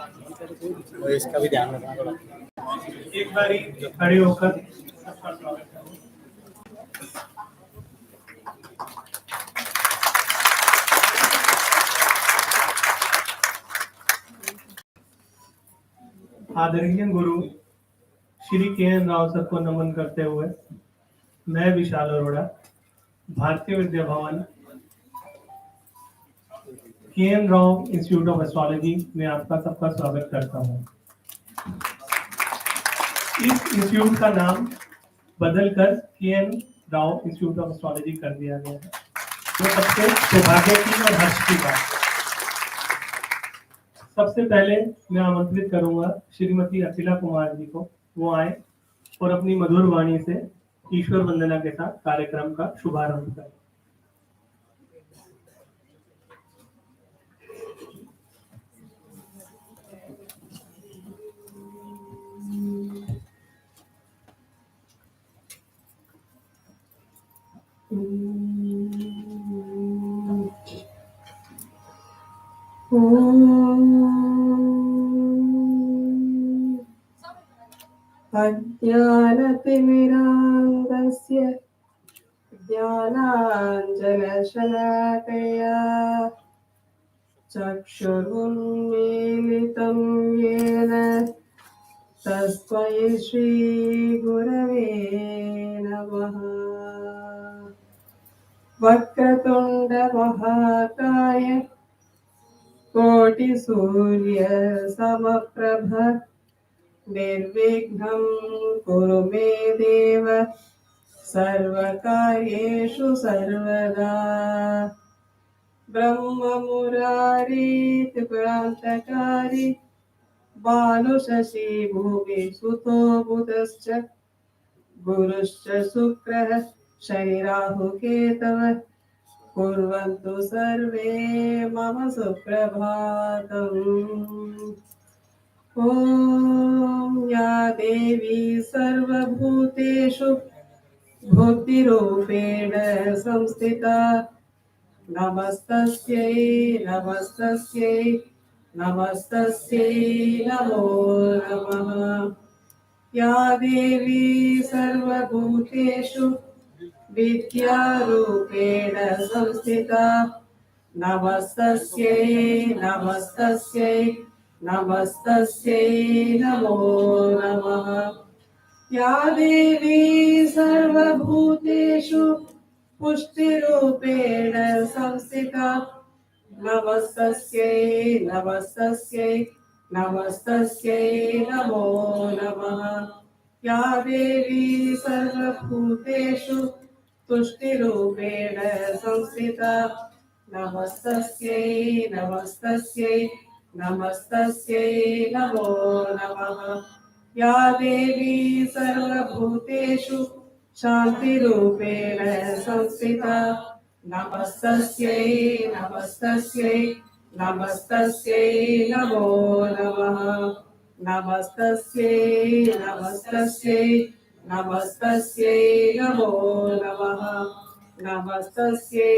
और इसका भी ध्यान रखना थोड़ा। एक बारी खड़े होकर सबका स्वागत करें। आदरणीय गुरु श्री के.एन. राव सर को नमन करते हुए मैं विशाल Arora Bharatiya Vidya Bhavan K. N.. Rao institute of astrology में आपका सबका स्वागत करता हूं। इस इंस्टीट्यूट का नाम बदलकर K. N.. Rao institute of astrology कर दिया गया है, जो सबसे सौभाग्य की और हर्ष की बात है। सबसे पहले मैं आमंत्रित करूंगा श्रीमती अखिला कुमार जी को, वो आए और अपनी मधुर वाणी से ईश्वर वंदना के साथ कार्यक्रम का शुभारंभ करें। अज्ञानतिमिरान्धस्य ज्ञानाञ्जनशलाकया चक्षुरुन्मीलितं येन तस्मै श्रीगुरवे नमः। वक्रतुण्डमहाकाय कोटिसूर्यसमप्रभ निर्विघ्नं कुरु मे देव सर्वकार्येषु सर्वदा। ब्रह्ममुरारीतिप्रान्तकारी भानुशशि भूमि सुतो बुधश्च गुरुश्च शुक्रः शनि राहु केतवः कुर्वन्तु सर्वे मम सुप्रभातम्। ॐ या देवी सर्वभूतेषु बुद्धिरूपेण संस्थिता नमस्तस्यै नमस्तस्यै नमस्तस्यै नमो नमः। या देवी सर्वभूतेषु विद्यारूपेण संस्थिता नमस्तस्यै नमस्तस्यै नमस्तस्यै नमो नमः। या देवी सर्वभूतेषु पुष्टिरूपेण संस्थिता नमस्तस्यै नमस्तस्यै नमस्तस्यै नमो नमः। या देवी सर्वभूतेषु तुष्टिरूपेण संस्थिता नमस्तस्यै नमस्तस्यै नमस्तस्यै नमो नमः। या देवी सर्वभूतेषु शान्तिरूपेण संस्थिता नमस्तस्यै नमस्तस्यै नमस्तस्यै नमो नमः। नमस्तस्यै नमस्तस्यै नमस्तस्यै नमो नमः। नमस्तस्यै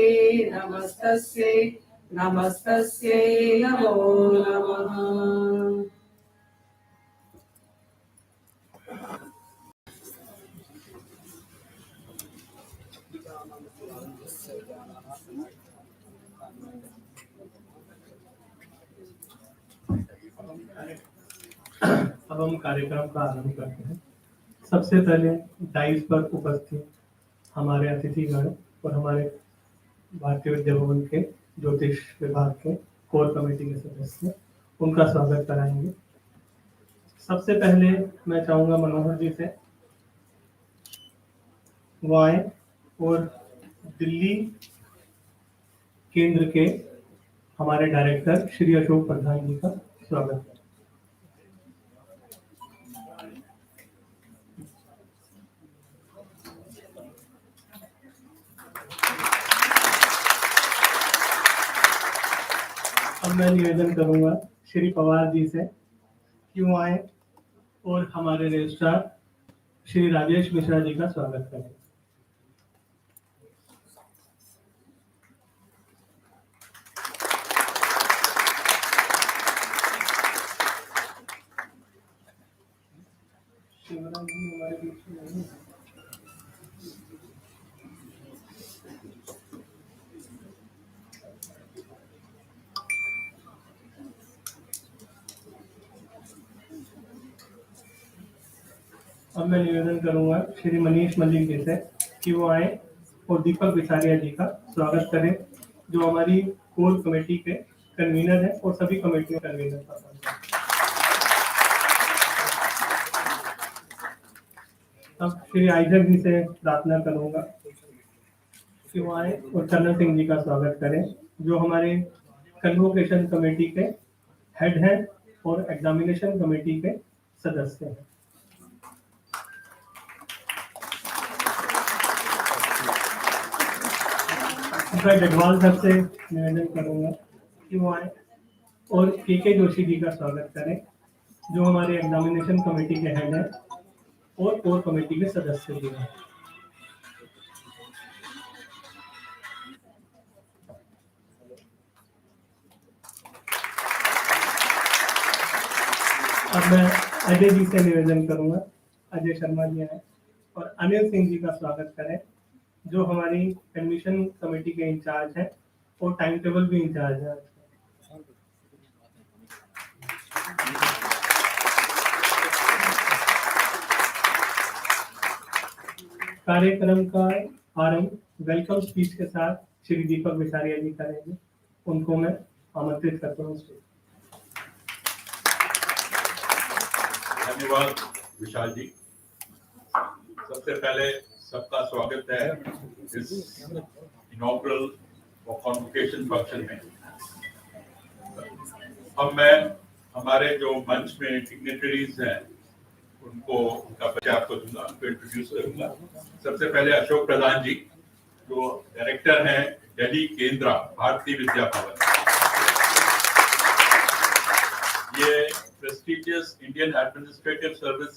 नमस्तस्यै नमस्तस्यै नमो नमः। अब हम कार्यक्रम का आरंभ करते हैं। सबसे पहले डाइस पर उपस्थित हमारे अतिथिगण और हमारे भारतीय विद्या भवन के ज्योतिष विभाग के कोर कमेटी के सदस्य उनका स्वागत कराएंगे। सबसे पहले मैं चाहूंगा मनोहर जी से वो आए और दिल्ली केंद्र के हमारे डायरेक्टर श्री अशोक प्रधान जी का स्वागत करें। अब मैं निवेदन करूंगा श्री पवार जी से कि वो आए और हमारे रजिस्ट्रार श्री राजेश मिश्रा जी का स्वागत करें। शिवराज जी हमारे बीच में नहीं है। अब मैं निवेदन करूंगा श्री मनीष मलिक जी से कि वो आए और दीपक बिसारिया जी का स्वागत करें, जो हमारी कोर कमेटी के कन्वीनर हैं और सभी कमेटियों कन्वीनर का काम है। अब श्री आइजक जी से प्रार्थना करूंगा कि वो आए और कर्नल सिंह जी का स्वागत करें, जो हमारे कन्वोकेशन कमेटी के हेड हैं और एग्जामिनेशन कमेटी के सदस्य हैं। मैं जगवाल साहब से निवेदन करूंगा कि वो आए और के जोशी जी का स्वागत करें, जो हमारे एग्जामिनेशन कमेटी के हेड हैं और कोर कमेटी के सदस्य भी हैं। अब मैं अजय जी से निवेदन करूंगा, अजय शर्मा जी आए और अनिल सिंह जी का स्वागत करें, जो हमारी एडमिशन कमेटी के इंचार्ज हैं और टाइम टेबल भी इंचार्ज है। कार्यक्रम का आरंभ वेलकम स्पीच के साथ श्री दीपक बिसारिया जी करेंगे, उनको मैं आमंत्रित करता हूँ। धन्यवाद विशाल जी। सबसे पहले सबका स्वागत है इस इनॉग्रल और कॉन्वोकेशन फंक्शन में। अब मैं हमारे जो मंच में डिग्नेटरीज हैं उनको उनका परिचय आपको दूंगा, उनको इंट्रोड्यूस करूंगा। सबसे पहले अशोक प्रधान जी, जो डायरेक्टर हैं दिल्ली केंद्र भारतीय विद्या भवन। ये प्रेस्टिजियस इंडियन एडमिनिस्ट्रेटिव सर्विस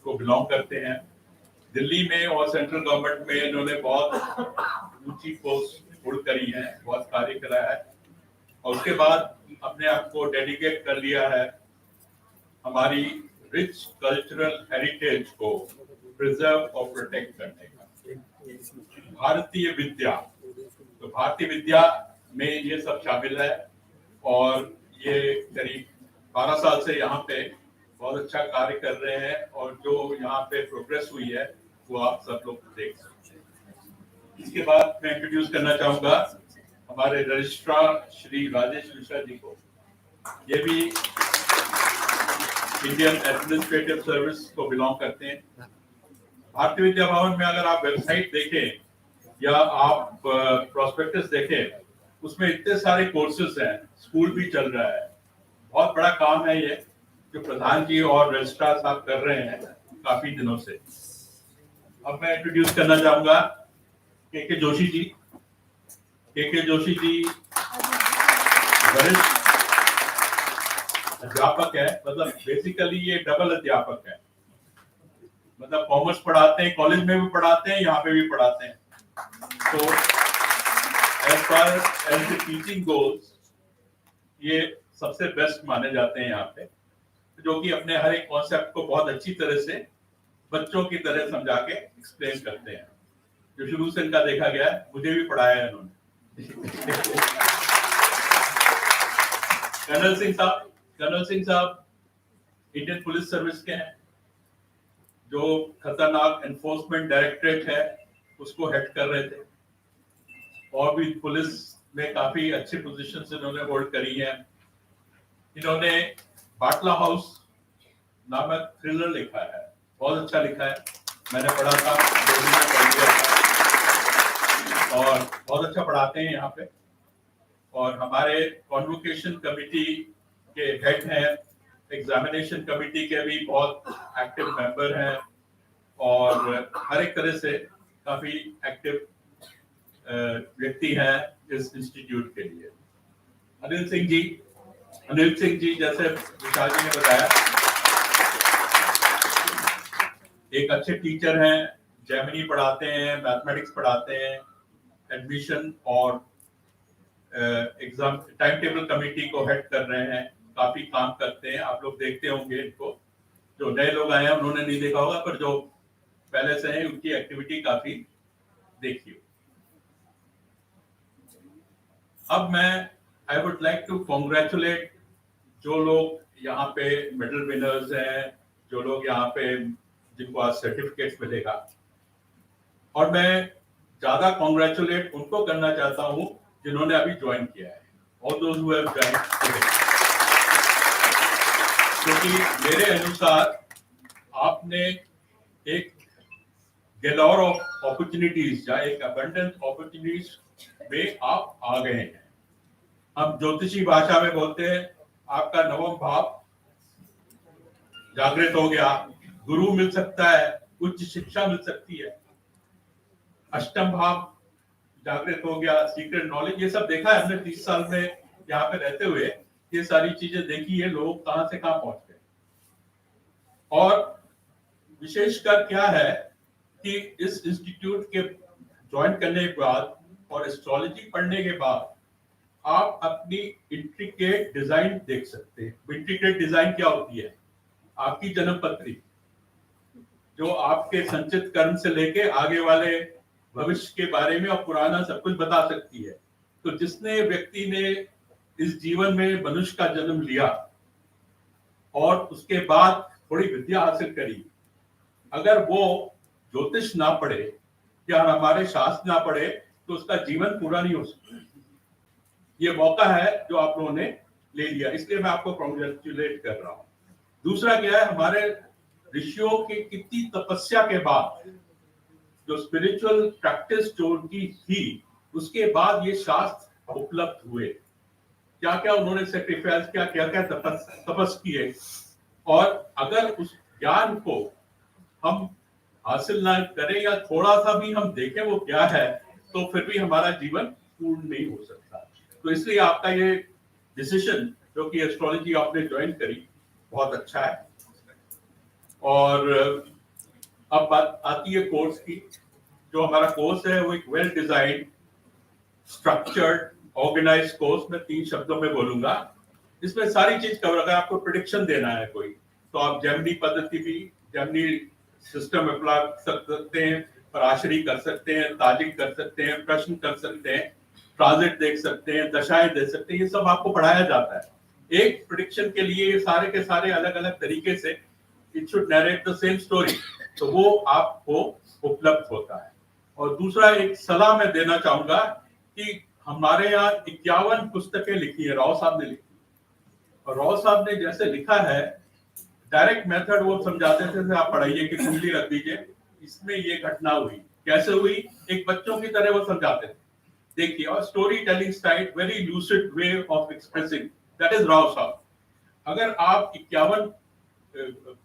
को बिलोंग करते हैं। दिल्ली में और सेंट्रल गवर्नमेंट में इन्होंने बहुत ऊंची पोस्ट होल्ड करी है, बहुत कार्य करा है और उसके बाद अपने आप को डेडिकेट कर लिया है हमारी रिच कल्चरल हेरिटेज को प्रिजर्व और प्रोटेक्ट करने का। भारतीय विद्या, तो भारतीय विद्या में ये सब शामिल है और ये करीब 12 साल से यहाँ पे बहुत अच्छा कार्य कर रहे हैं और जो यहाँ पे प्रोग्रेस हुई है वो आप सब लोग देख सकते हैं। इसके बाद मैं इंट्रोड्यूस करना चाहूंगा हमारे रजिस्ट्रार श्री राजेश मिश्रा जी को। ये भी इंडियन एडमिनिस्ट्रेटिव सर्विस को बिलोंग करते हैं। भारतीय विद्या भवन में अगर आप वेबसाइट देखें या आप प्रोस्पेक्टस देखें, उसमें इतने सारे कोर्सेज हैं, स्कूल भी चल रहा है। बहुत बड़ा काम है ये जो प्रधान जी और रजिस्ट्रार साहब कर रहे हैं काफी दिनों से। अब मैं इंट्रोड्यूस करना चाहूंगा के जोशी जी। के जोशी जी वरिष्ठ अध्यापक है, मतलब बेसिकली ये डबल अध्यापक है, मतलब कॉमर्स पढ़ाते हैं, कॉलेज में भी पढ़ाते हैं, यहाँ पे भी पढ़ाते हैं। तो as far as the teaching goals ये सबसे बेस्ट माने जाते हैं यहाँ पे, जो कि अपने हर एक कॉन्सेप्ट को बहुत अच्छी तरह से बच्चों की तरह समझा के एक्सप्लेन करते हैं। जो शुरू से इनका देखा गया है, मुझे भी पढ़ाया है इन्होंने। कर्नल सिंह साहब इंडियन पुलिस सर्विस के हैं, जो खतरनाक एनफोर्समेंट डायरेक्टरेट है उसको हेड कर रहे थे और भी पुलिस में काफी अच्छी पोजीशंस इन्होंने होल्ड करी है। इन्होंने बाटला हाउस नामक थ्रिलर लिखा है, बहुत अच्छा लिखा है, मैंने पढ़ा था, पढ़ लिया था और बहुत अच्छा पढ़ाते हैं यहाँ पे। और हमारे कॉन्वोकेशन कमेटी के हेड हैं, एग्जामिनेशन कमेटी के भी बहुत एक्टिव मेंबर हैं और हर एक तरह से काफी एक्टिव व्यक्ति हैं इस इंस्टीट्यूट के लिए। अनिल सिंह जी जैसे विशाल जी ने बताया, एक अच्छे टीचर हैं, जेमिनी पढ़ाते हैं, मैथमेटिक्स पढ़ाते हैं, एडमिशन और एग्जाम टाइम टेबल कमेटी को हेड कर रहे हैं, काफी काम करते हैं, आप लोग देखते होंगे इनको। जो नए लोग आए हैं उन्होंने नहीं देखा होगा, पर जो पहले से हैं उनकी एक्टिविटी काफी देखी हो। अब मैं I would like to congratulate जो लोग यहाँ पे मेडल विनर्स हैं, जो लोग यहाँ पे जिनको आज सर्टिफिकेट मिलेगा, और मैं ज्यादा कॉन्ग्रेचुलेट उनको करना चाहता हूँ जिन्होंने अभी ज्वाइन किया है, और those who have join today, क्योंकि मेरे अनुसार आपने एक गैलोर ऑफ अपॉर्चुनिटीज या एक अबंडेंस अपॉर्चुनिटीज में आप आ गए हैं। हम ज्योतिषी भाषा में बोलते हैं आपका नवम भाव जागृत हो गया, गुरु मिल सकता है, उच्च शिक्षा मिल सकती है, अष्टम भाव जागृत हो गया, सीक्रेट नॉलेज, ये सब देखा है हमने 30 साल में यहाँ पे रहते हुए, ये सारी चीजें देखी है, लोग कहां से कहां पहुंच गए। और विशेषकर क्या है कि इस इंस्टीट्यूट के ज्वाइन करने के बाद और एस्ट्रोलॉजी पढ़ने के बाद आप अपनी इंट्रिकेट डिजाइन देख सकते हैं। इंट्रिकेट डिजाइन क्या होती है? आपकी जन्म पत्री जो आपके संचित कर्म से लेके आगे वाले भविष्य के बारे में और पुराना सब कुछ बता सकती है। तो जिसने व्यक्ति ने इस जीवन में मनुष्य का जन्म लिया और उसके बाद थोड़ी विद्या हासिल करी, अगर वो ज्योतिष ना पढ़े या हमारे शास्त्र ना पढ़े तो उसका जीवन पूरा नहीं हो सकता। ये मौका है जो आप लोगों ने ले लिया, इसलिए मैं आपको कॉन्ग्रेचुलेट कर रहा हूं। दूसरा क्या है, हमारे ऋषियों की कितनी तपस्या के बाद जो स्पिरिचुअल प्रैक्टिस जो उनकी थी, उसके बाद ये शास्त्र उपलब्ध हुए। क्या क्या उन्होंने सेक्रीफाइस किया, क्या क्या तपस किए, और अगर उस ज्ञान को हम हासिल ना करें या थोड़ा सा भी हम देखें वो क्या है, तो फिर भी हमारा जीवन पूर्ण नहीं हो सकता। तो इसलिए आपका ये डिसीजन जो कि एस्ट्रोलॉजी आपने ज्वाइन करी बहुत अच्छा है। और अब बात आती है कोर्स की। जो हमारा कोर्स है वो एक well designed, structured, organise course. मैं 3 शब्दों में बोलूंगा, इसमें सारी चीज कवर। अगर आपको प्रेडिक्शन देना है कोई, तो आप जेमिनी पद्धति भी, जेमिनी सिस्टम अप्लाई कर सकते हैं, पराशरी कर सकते हैं, ताजिक कर सकते हैं, प्रश्न कर सकते हैं, ट्रांजिट देख सकते हैं, दशाएं देख सकते हैं, ये सब आपको पढ़ाया जाता है। एक प्रेडिक्शन के लिए ये सारे के सारे अलग अलग तरीके से it should narrate the same story, तो वो आपको उपलब्ध होता है। और दूसरा एक सलाह मैं देना चाहूंगा कि हमारे यहाँ 51 पुस्तकें लिखी है, राव साहब ने लिखी, और राव साहब ने जैसे लिखा है, डायरेक्ट मेथड वो समझाते थे, आप पढ़ाइए कि कुंडली रख दीजिए, इसमें ये घटना हुई, कैसे हुई, एक बच्चों की तरह वो समझाते थे। देखिए, और story telling style, very lucid way of expressing, that is Rao साहब। अगर आप 51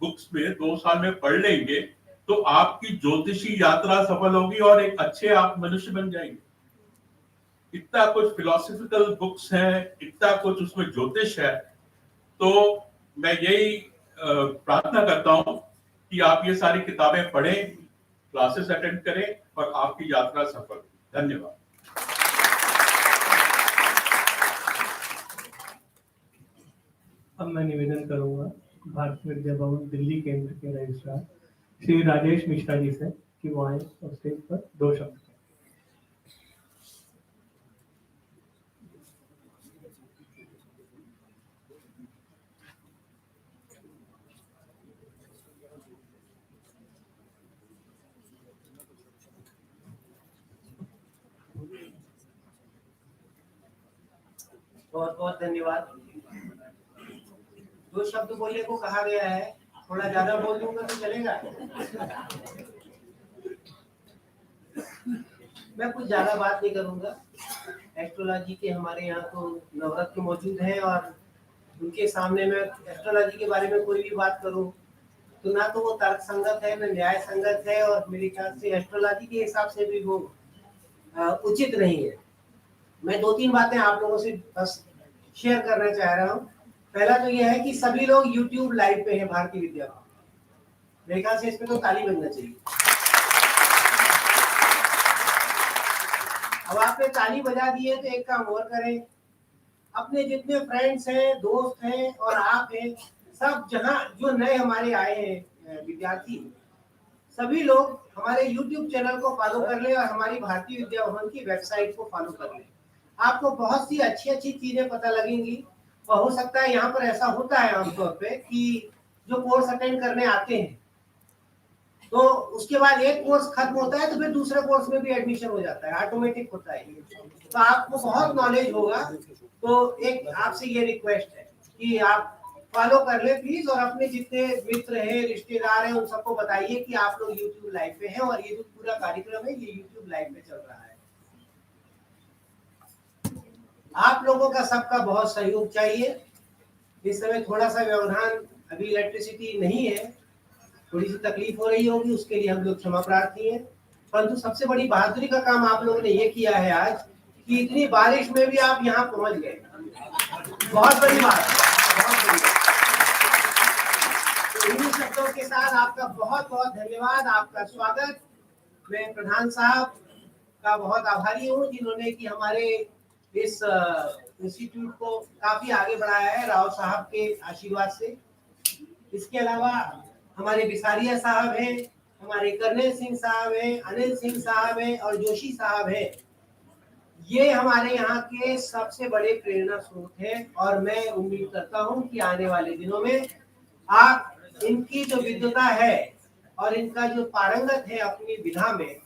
बुक्स में 2 साल में पढ़ लेंगे तो आपकी ज्योतिषी यात्रा सफल होगी और एक अच्छे आप मनुष्य बन जाएंगे। इतना कुछ फिलोसफिकल बुक्स हैं, इतना कुछ उसमें ज्योतिष है। तो मैं यही प्रार्थना करता हूं कि आप ये सारी किताबें पढ़ें, क्लासेस अटेंड करें और आपकी यात्रा सफल हो। धन्यवाद। अब मैं निवेदन करूंगा भारतीय विद्या भवन दिल्ली केंद्र के रजिस्ट्रार श्री राजेश मिश्रा जी से कि वो आए और स्टेज पर 2 शब्द कहें। बहुत बहुत धन्यवाद। 2 शब्द बोलने को कहा गया है, थोड़ा ज्यादा बोल दूंगा तो चलेगा। मैं कुछ ज्यादा बात नहीं करूंगा। एस्ट्रोलॉजी के हमारे यहाँ तो नवरत्न मौजूद हैं और उनके सामने मैं एस्ट्रोलॉजी के बारे में कोई भी बात करूं तो ना तो वो तर्क संगत है, न न्याय संगत है, और मेरे ख्याल से एस्ट्रोलॉजी के हिसाब से भी वो उचित नहीं है। मैं 2-3 बातें आप लोगों से बस शेयर करना चाह रहा हूँ। पहला तो यह है कि सभी लोग YouTube लाइव पे हैं भारतीय विद्या भवन। मेरे ख्याल से इस पे तो ताली बजना चाहिए। अब आपने ताली बजा दी है तो एक काम और करें, अपने जितने फ्रेंड्स हैं, दोस्त हैं और आप हैं, सब जहाँ जो नए हमारे आए हैं विद्यार्थी, सभी लोग हमारे YouTube चैनल को फॉलो कर ले और हमारी भारतीय विद्या भवन की वेबसाइट को फॉलो कर ले। आपको बहुत सी अच्छी अच्छी चीजें पता लगेंगी। और हो सकता है यहाँ पर ऐसा होता है आमतौर पे कि जो कोर्स अटेंड करने आते हैं तो उसके बाद एक कोर्स खत्म होता है तो फिर दूसरे कोर्स में भी एडमिशन हो जाता है, ऑटोमेटिक होता है। तो आपको बहुत नॉलेज होगा। तो एक आपसे ये रिक्वेस्ट है कि आप फॉलो कर ले प्लीज, और अपने जितने मित्र हैं, रिश्तेदार हैं, उन सबको बताइए कि आप लोग YouTube लाइव पे हैं और ये जो पूरा कार्यक्रम है ये YouTube लाइव पे चल रहा है। आप लोगों का सबका बहुत सहयोग चाहिए। इस समय थोड़ा सा व्यवधान, अभी इलेक्ट्रिसिटी नहीं है, थोड़ी सी तकलीफ हो रही होगी, उसके लिए हम लोग क्षमा प्रार्थी हैं। परंतु सबसे बड़ी बहादुरी का काम आप लोगों ने ये किया है आज कि इतनी बारिश में भी आप यहाँ पहुंच गए। बहुत बड़ी बात, बहुत बड़ी बात। तो इन्हीं शब्दों के साथ आपका बहुत बहुत धन्यवाद, आपका स्वागत। मैं प्रधान साहब का बहुत आभारी हूँ जिन्होंने कि हमारे इस इंस्टीट्यूट को काफी आगे बढ़ाया है, राव साहब के आशीर्वाद से। इसके अलावा हमारे बिसारिया साहब हैं, हमारे कर्नल सिंह साहब हैं, अनिल सिंह साहब हैं और जोशी साहब हैं। ये हमारे यहाँ के सबसे बड़े प्रेरणा स्रोत हैं और मैं उम्मीद करता हूँ कि आने वाले दिनों में आप इनकी जो विद्वता है और इनका जो पारंगत है अपनी विधा में,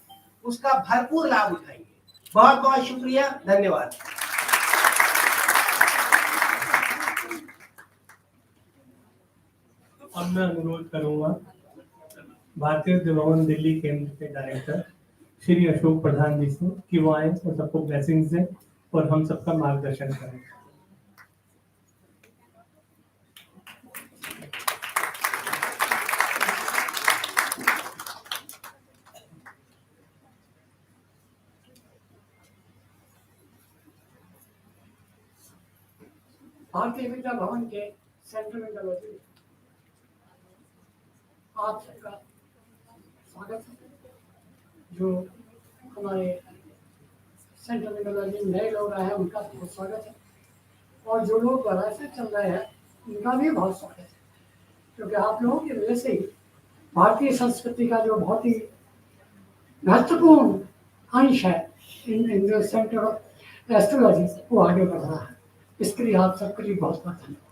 उसका भरपूर लाभ उठाएंगे। बहुत बहुत शुक्रिया, धन्यवाद। अब मैं अनुरोध करूंगा भारतीय विद्या भवन दिल्ली केंद्र के डायरेक्टर श्री अशोक प्रधान जी से कि वो आए और सबको ब्लेसिंग्स दें और हम सबका मार्गदर्शन करें। भारतीय विद्या भवन के सेंट्रल मेंटोलॉजी में आप सबका स्वागत है। जो हमारे सेंट्रल मेंटोलॉजी में नए लोग आए हैं उनका बहुत स्वागत है, और जो लोग बड़ा से चल रहे हैं उनका भी बहुत स्वागत है, क्योंकि आप लोगों की वजह से ही भारतीय संस्कृति का जो बहुत ही महत्वपूर्ण अंश है इन जो सेंटर ऑफ एस्ट्रोलॉजी वो आगे बढ़ रहा है। इसके लिए आप सबके लिए बहुत बहुत धन्यवाद।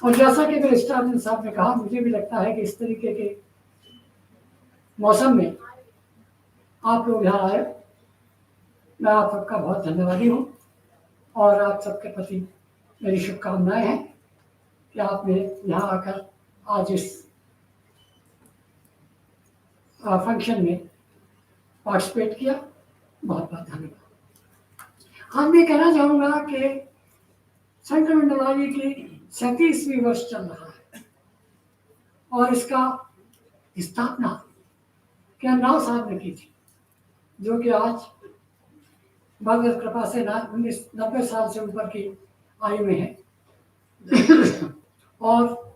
और जैसा कि मेरे स्टालिन साहब ने कहा, मुझे भी लगता है कि इस तरीके के मौसम में आप लोग यहाँ आए, मैं आप सबका बहुत धन्यवादी हूँ और आप सबके प्रति मेरी शुभकामनाएं हैं कि आपने यहाँ आकर आज इस फंक्शन में पार्टिसिपेट किया। बहुत बहुत धन्यवाद। आज मैं कहना चाहूँगा कि सेंट्रल मेंटोलॉजी की 37वीं वर्ष चल रहा है और इसका स्थापना केनराव साहब ने की थी, जो कि आज भगवत कृपा से 90 साल से ऊपर की आयु में है। और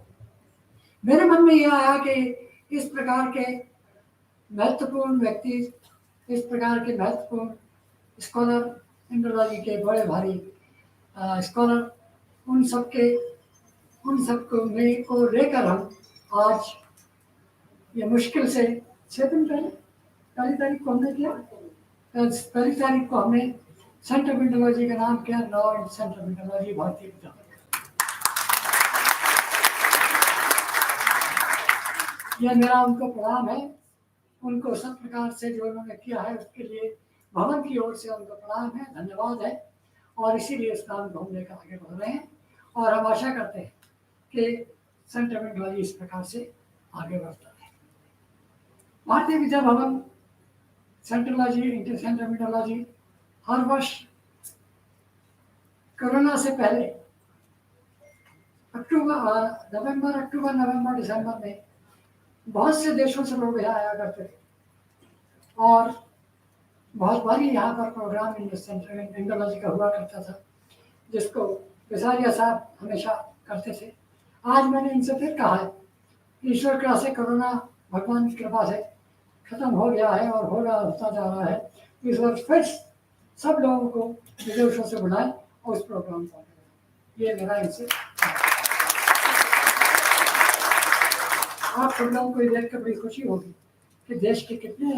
मेरे मन में यह आया कि इस प्रकार के महत्वपूर्ण व्यक्ति, इस प्रकार के महत्वपूर्ण स्कॉलर, एंड्रोलॉजी के बड़े भारी स्कॉलर, उन सबको को लेकर हम आज ये मुश्किल से 6 दिन पहले पहली तारीख को हमने किया। पहली तारीख को हमने सेंटर मेंटोलॉजी का नाम किया लॉ सेंटर मेंटोलॉजी भारतीय विद्या भवन। यह मेरा उनको प्रणाम है, उनको सब प्रकार से जो उन्होंने किया है उसके लिए भवन की ओर से उनको प्रणाम है, धन्यवाद है। और इसीलिए इस काम को हम लेकर आगे बढ़ रहे हैं और हम आशा करते हैं कि सेंटर मेंटोलॉजी इस प्रकार से आगे बढ़ता है। भारतीय विद्या भवन सेंट्रोलॉजी, सेंटर मेंटोलॉजी हर वर्ष कोरोना से पहले अक्टूबर, नवंबर, दिसंबर में बहुत से देशों से लोग यहाँ आया करते थे और बहुत बारी यहाँ पर प्रोग्राम सेंटर मेंटोलॉजी का हुआ करता था, जिसको बिसारिया साहब हमेशा करते थे। आज मैंने इनसे फिर कहा है, ईश्वर कृपा से कोरोना भगवान की कृपा से खत्म हो गया है और होता जा रहा है। इस वर्ष फिर सब लोगों को विदेशों से बुलाएं और उस प्रोग्राम को ये मेरा इनसे आप सब लोगों को ये देख कर बड़ी खुशी होगी कि देश के कितने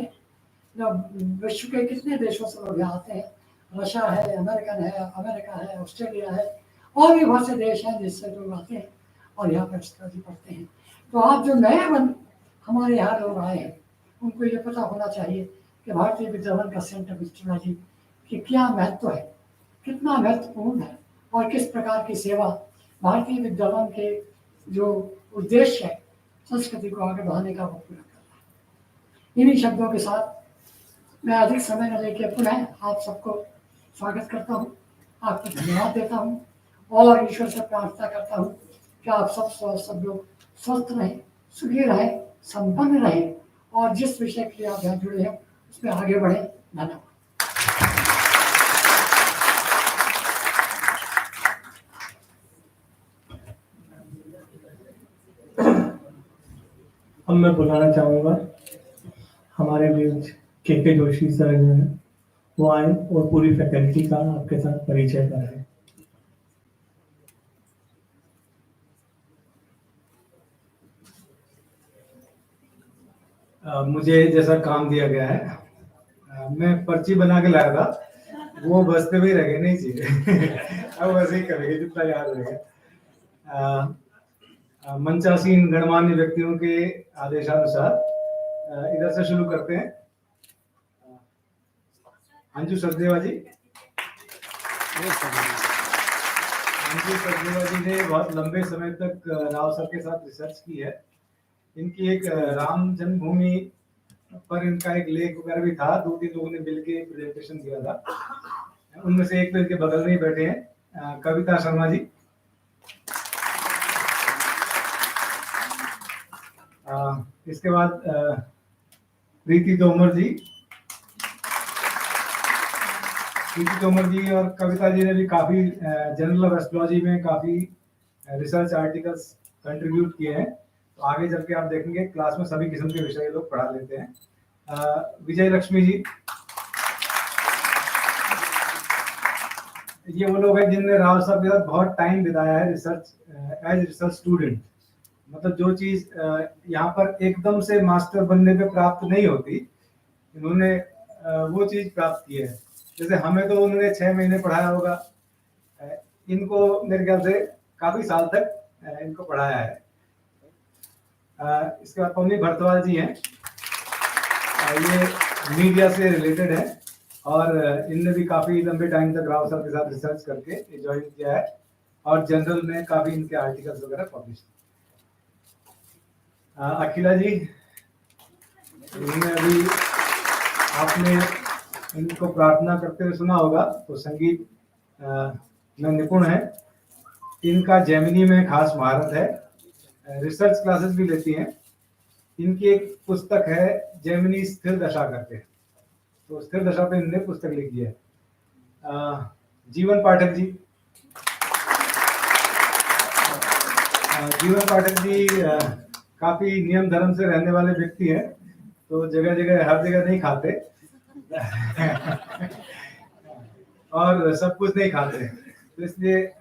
विश्व के कितने देशों से लोग यहाँ आते हैं। रशिया है, अमेरिका है, ऑस्ट्रेलिया है, और भी बहुत से देश हैं जिससे लोग आते हैं और यहाँ पर स्टडी पढ़ते हैं। तो आप जो नए हमारे यहाँ लोग आए हैं उनको ये पता होना चाहिए कि भारतीय विद्यावन का सेंटर ऑफ एस्ट्रोलॉजी की क्या महत्व है, कितना महत्वपूर्ण है और किस प्रकार की सेवा भारतीय विद्यावन के जो उद्देश्य है संस्कृति को आगे बढ़ाने का वो पूरा कर रहा है। इन्हीं शब्दों के साथ मैं अधिक समय न लेकर पुनः आप सबको स्वागत करता हूँ, आपको धन्यवाद देता हूँ और ईश्वर से प्रार्थना करता हूँ कि आप सब लोग स्वस्थ रहें, सुखी रहें, संपन्न रहें और जिस विषय के लिए आप यहाँ जुड़े हैं उसमें आगे बढ़ें। धन्यवाद। अब मैं बुलाना चाहूँगा हमारे बीच के जोशी सर जो है वो आए और पूरी फैकल्टी का आपके साथ परिचय कराएं। मुझे जैसा काम दिया गया है मैं पर्ची बना के लाया था, वो बसते हुए रह गए नहीं चाहिए। अब वैसे ही करेंगे जितना याद रहेगा। मंचासीन गणमान्य व्यक्तियों के आदेशानुसार इधर से शुरू करते हैं। अंजू सचदेवा जी, अंजू सचदेवा जी ने बहुत लंबे समय तक राव सर के साथ रिसर्च की है। इनकी एक राम जन्मभूमि पर इनका एक लेख वगैरह भी था, 2-3 लोगों ने मिलके प्रेजेंटेशन दिया था। उनमें से एक तो इनके बगल में ही बैठे हैं, कविता शर्मा जी। इसके बाद प्रीति तोमर जी। प्रीति तोमर जी और कविता जी ने भी काफी जनरल ऑफ एस्ट्रोलॉजी में काफी रिसर्च आर्टिकल्स कंट्रीब्यूट किए हैं। तो आगे चल के आप देखेंगे क्लास में सभी किस्म के विषय लोग पढ़ा लेते हैं। विजय लक्ष्मी जी, ये वो लोग हैं जिनने राव साहब के साथ बहुत टाइम बिताया है रिसर्च एज रिसर्च स्टूडेंट। मतलब जो चीज यहाँ पर एकदम से मास्टर बनने पे प्राप्त नहीं होती, इन्होंने वो चीज प्राप्त की है। जैसे हमें तो उन्होंने 6 महीने पढ़ाया होगा, इनको मेरे ख्याल से काफी साल तक इनको पढ़ाया है। इसके बाद पवनी भरतवाल जी हैं, ये मीडिया से रिलेटेड है और इनने भी काफी लंबे टाइम तक राव साहब के साथ रिसर्च करके ज्वाइन किया है और जनरल में काफी इनके आर्टिकल्स वगैरह पब्लिश। अखिला जी, इन्होंने अभी आपने इनको प्रार्थना करते हुए सुना होगा, तो संगीत में निपुण है। इनका जेमिनी में खास महारत है, रिसर्च क्लासेस भी लेती हैं। इनकी एक पुस्तक है जेमिनी स्थिर दशा करके, तो स्थिर दशा पे इन्होंने पुस्तक लिखी है। जीवन पाठक जी, जीवन पाठक जी काफी नियम धर्म से रहने वाले व्यक्ति हैं, तो जगह जगह हर जगह नहीं खाते और सब कुछ नहीं खाते, तो इसलिए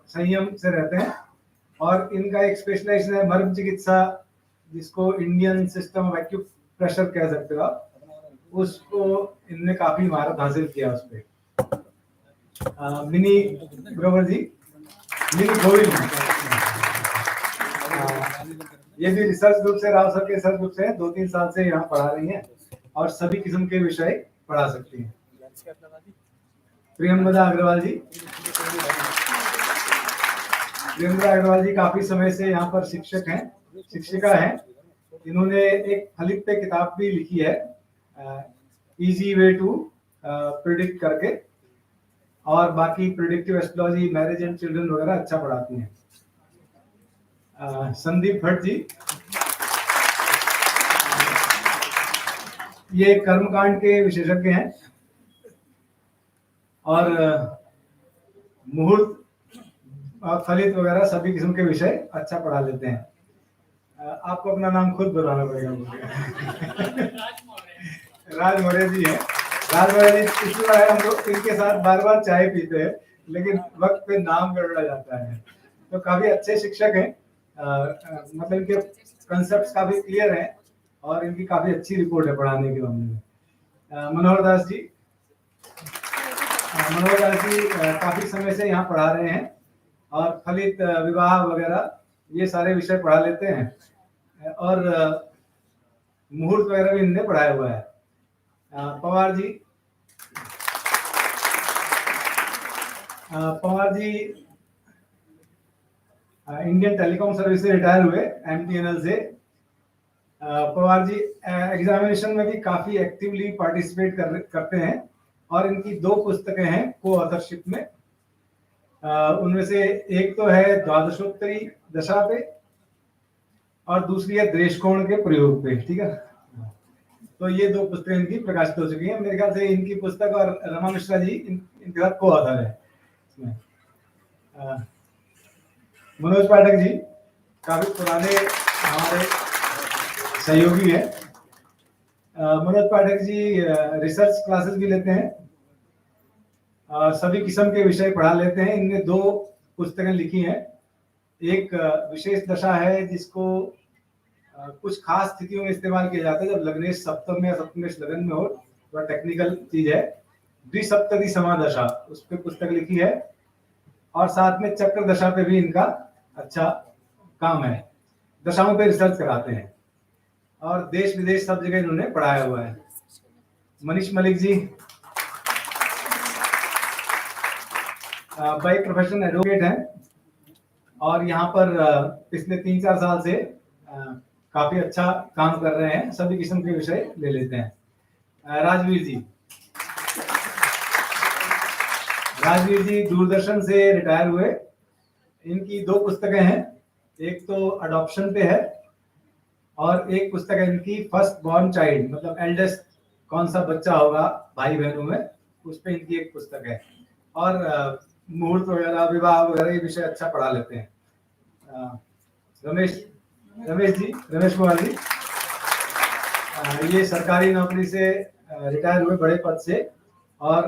संयम से रहते हैं। और इनका एक स्पेशलाइजेशन है मर्म चिकित्सा, जिसको इंडियन सिस्टम ऑफ एक्यूप्रेशर कह सकते हो आप, उसको इनने काफी महारत हासिल किया उस पर। मिनी ग्रोवर जी, मिनी गोविंद, ये भी रिसर्च ग्रुप से, राव सर के रिसर्च ग्रुप से 2-3 साल से यहाँ पढ़ा रही हैं और सभी किस्म के विषय पढ़ा सकती हैं। प्रियंवदा अग्रवाल जी, प्रियंवदा अग्रवाल जी काफी समय से यहाँ पर शिक्षक हैं, शिक्षिका हैं। इन्होंने एक फलित पे किताब भी लिखी है, इजी वे टू प्रिडिक्ट करके, और बाकी predictive astrology, marriage and children वगैरह अच्छा पढ़ाती हैं। संदीप भट्ट जी, ये कर्मकांड के विशेषज्ञ हैं और मुहूर्त और फलित वगैरह सभी किस्म के विषय अच्छा पढ़ा लेते हैं। आपको अपना नाम खुद बताना पड़ेगा मुझे। राज मौर्य जी हैं। राज मौर्य जी इसलिए हम लोग इनके साथ बार बार चाय पीते हैं, लेकिन वक्त पे नाम गड़बड़ा जाता है। तो काफी अच्छे शिक्षक हैं, मतलब इनके कंसेप्ट काफी क्लियर हैं और इनकी काफी अच्छी रिपोर्ट है पढ़ाने के मामले में। मनोहर दास जी, काफी समय से यहाँ पढ़ा रहे हैं और फलित विवाह वगैरह ये सारे विषय पढ़ा लेते हैं और मुहूर्त वगैरह भी इनने पढ़ाया हुआ है। Pawar ji Indian telecom service से रिटायर हुए, MTNL से। पवार जी एग्जामिनेशन में भी काफी एक्टिवली पार्टिसिपेट करते हैं और इनकी 2 पुस्तकें हैं को ऑथरशिप में। उनमें से एक तो है द्वादशोत्तरी दशा पे और दूसरी है दृष्टिकोण के प्रयोग पे, ठीक है। तो ये 2 पुस्तकें इनकी प्रकाशित हो चुकी हैं। मेरे ख्याल से इनकी पुस्तक और रमा मिश्रा जी इनके साथ को ऑथर है इसमें। मनोज पाठक जी काफी पुराने हमारे सहयोगी हैं। मनोज पाठक जी रिसर्च क्लासेस भी लेते हैं, सभी किस्म के विषय पढ़ा लेते हैं। इनने 2 पुस्तकें लिखी हैं। एक विशेष दशा है जिसको कुछ खास स्थितियों में इस्तेमाल किया जाता है, जब लग्नेश सप्तम या सप्तमेश लगन में हो, तो टेक्निकल चीज है। द्विसप्तति समादशा उस पर पुस्तक लिखी है और साथ में चक्र दशा पे भी इनका अच्छा काम है। दशाओं पे रिसर्च कराते हैं और देश विदेश सब जगह इन्होंने पढ़ाया हुआ है। Manish Malik ji by profession advocate हैं और यहाँ पर पिछले 3-4 साल से काफी अच्छा काम कर रहे हैं, सभी किस्म के विषय ले लेते हैं। राजवीर जी दूरदर्शन से रिटायर हुए। इनकी 2 पुस्तकें हैं, एक तो अडॉप्शन पे है और एक पुस्तक है इनकी फर्स्ट बॉर्न चाइल्ड, मतलब एल्डेस्ट कौन सा बच्चा होगा भाई बहनों में, उस पे इनकी एक पुस्तक है। और मुहूर्त वगैरह विवाह वगैरह ये विषय अच्छा पढ़ा लेते हैं। रमेश कुमार जी ये सरकारी नौकरी से रिटायर हुए, बड़े पद से, और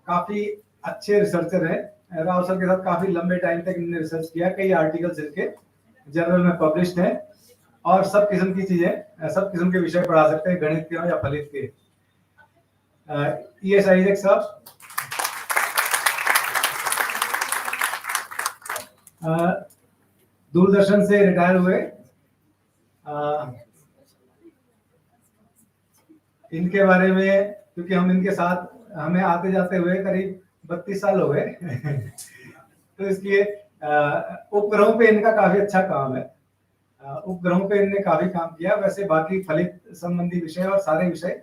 काफी अच्छे रिसर्चर हैं। राव सर के साथ काफी लंबे टाइम तक इन्होंने रिसर्च किया, कई आर्टिकल्स इनके जर्नल में पब्लिश्ड हैं और सब किस्म की चीजें, सब किस्म के विषय पढ़ा सकते हैं, गणित के हो या फलित के। ES आइजैक साहब दूरदर्शन से रिटायर हुए। इनके बारे में, क्योंकि हम इनके साथ हमें आते जाते हुए करीब 32 साल हो गए तो इसलिए उपग्रहों पे इनका काफी अच्छा काम है। उपग्रहों पे इनने काफी काम किया। वैसे बाकी फलित संबंधी विषय और सारे विषय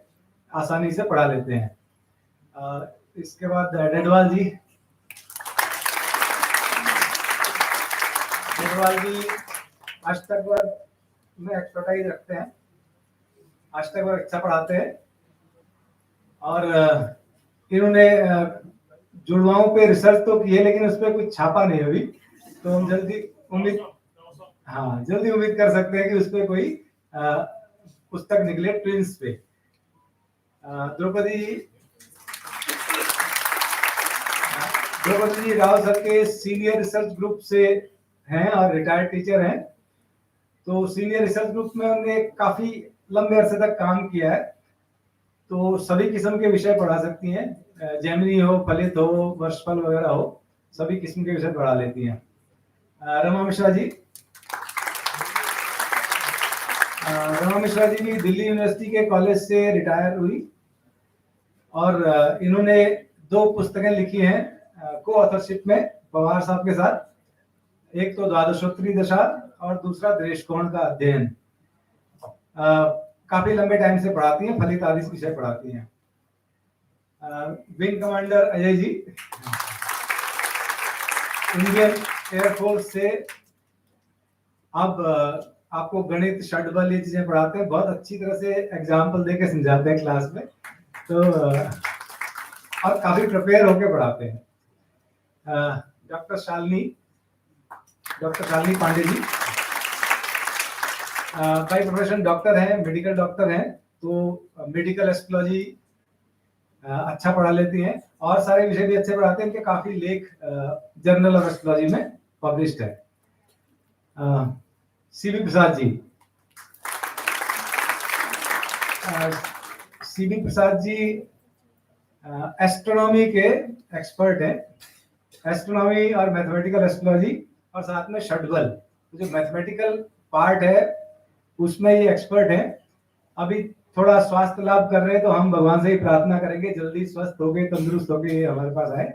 आसानी से पढ़ा लेते हैं। इसके बाद डेडवाल जी अष्टक वर्ग में एक्सपर्टाइज रखते हैं, अष्टक वर्ग अच्छा पढ़ाते हैं और इन्होंने जुड़वाओं पे रिसर्च तो की है लेकिन उस पर कुछ छापा नहीं अभी, तो हम जल्दी उम्मीद कर सकते हैं कि उस पर कोई पुस्तक निकले ट्विंस पे। द्रौपदी जी राव सर के सीनियर रिसर्च ग्रुप से हैं और रिटायर्ड टीचर हैं। तो सीनियर रिसर्च ग्रुप में उन्होंने काफी लंबे अरसे तक काम किया है, तो सभी किस्म के विषय पढ़ा सकती हैं, जेमिनी हो, फलित हो, वर्षफल वगैरह हो, सभी किस्म के विषय पढ़ा लेती हैं। रमा मिश्रा जी भी दिल्ली यूनिवर्सिटी के कॉलेज से रिटायर हुई और इन्होंने 2 पुस्तकें लिखी हैं को ऑथरशिप में पवार साहब के साथ, एक तो द्वादशोत्तरी दशा और दूसरा दृष्टिकोण का अध्ययन। काफी लंबे टाइम से पढ़ाती हैं, फलित आदि विषय पढ़ाती हैं। Wing commander Ajay ji Indian air force से अब आपको गणित, षटबल ये चीजें पढ़ाते हैं, बहुत अच्छी तरह से एग्जाम्पल देके समझाते हैं क्लास में, तो और काफी प्रिपेयर होके पढ़ाते हैं। Doctor Shalini Pandey ji by profession doctor हैं, मेडिकल डॉक्टर हैं, तो मेडिकल एस्ट्रोलॉजी अच्छा पढ़ा लेती हैं और सारे विषय भी अच्छे पढ़ाते हैं। इनके काफी लेख जर्नल ऑफ एस्ट्रोलॉजी में पब्लिश्ड है। CB Prasad ji, CB Prasad ji astronomy के एक्सपर्ट हैं। एस्ट्रोनॉमी और मैथमेटिकल एस्ट्रोलॉजी और साथ में षडबल, जो मैथमेटिकल पार्ट है उसमें ये एक्सपर्ट हैं। अभी थोड़ा स्वास्थ्य लाभ कर रहे हैं, तो हम भगवान से ही प्रार्थना करेंगे जल्दी स्वस्थ हो गए, तंदुरुस्त हो गए हमारे पास आए।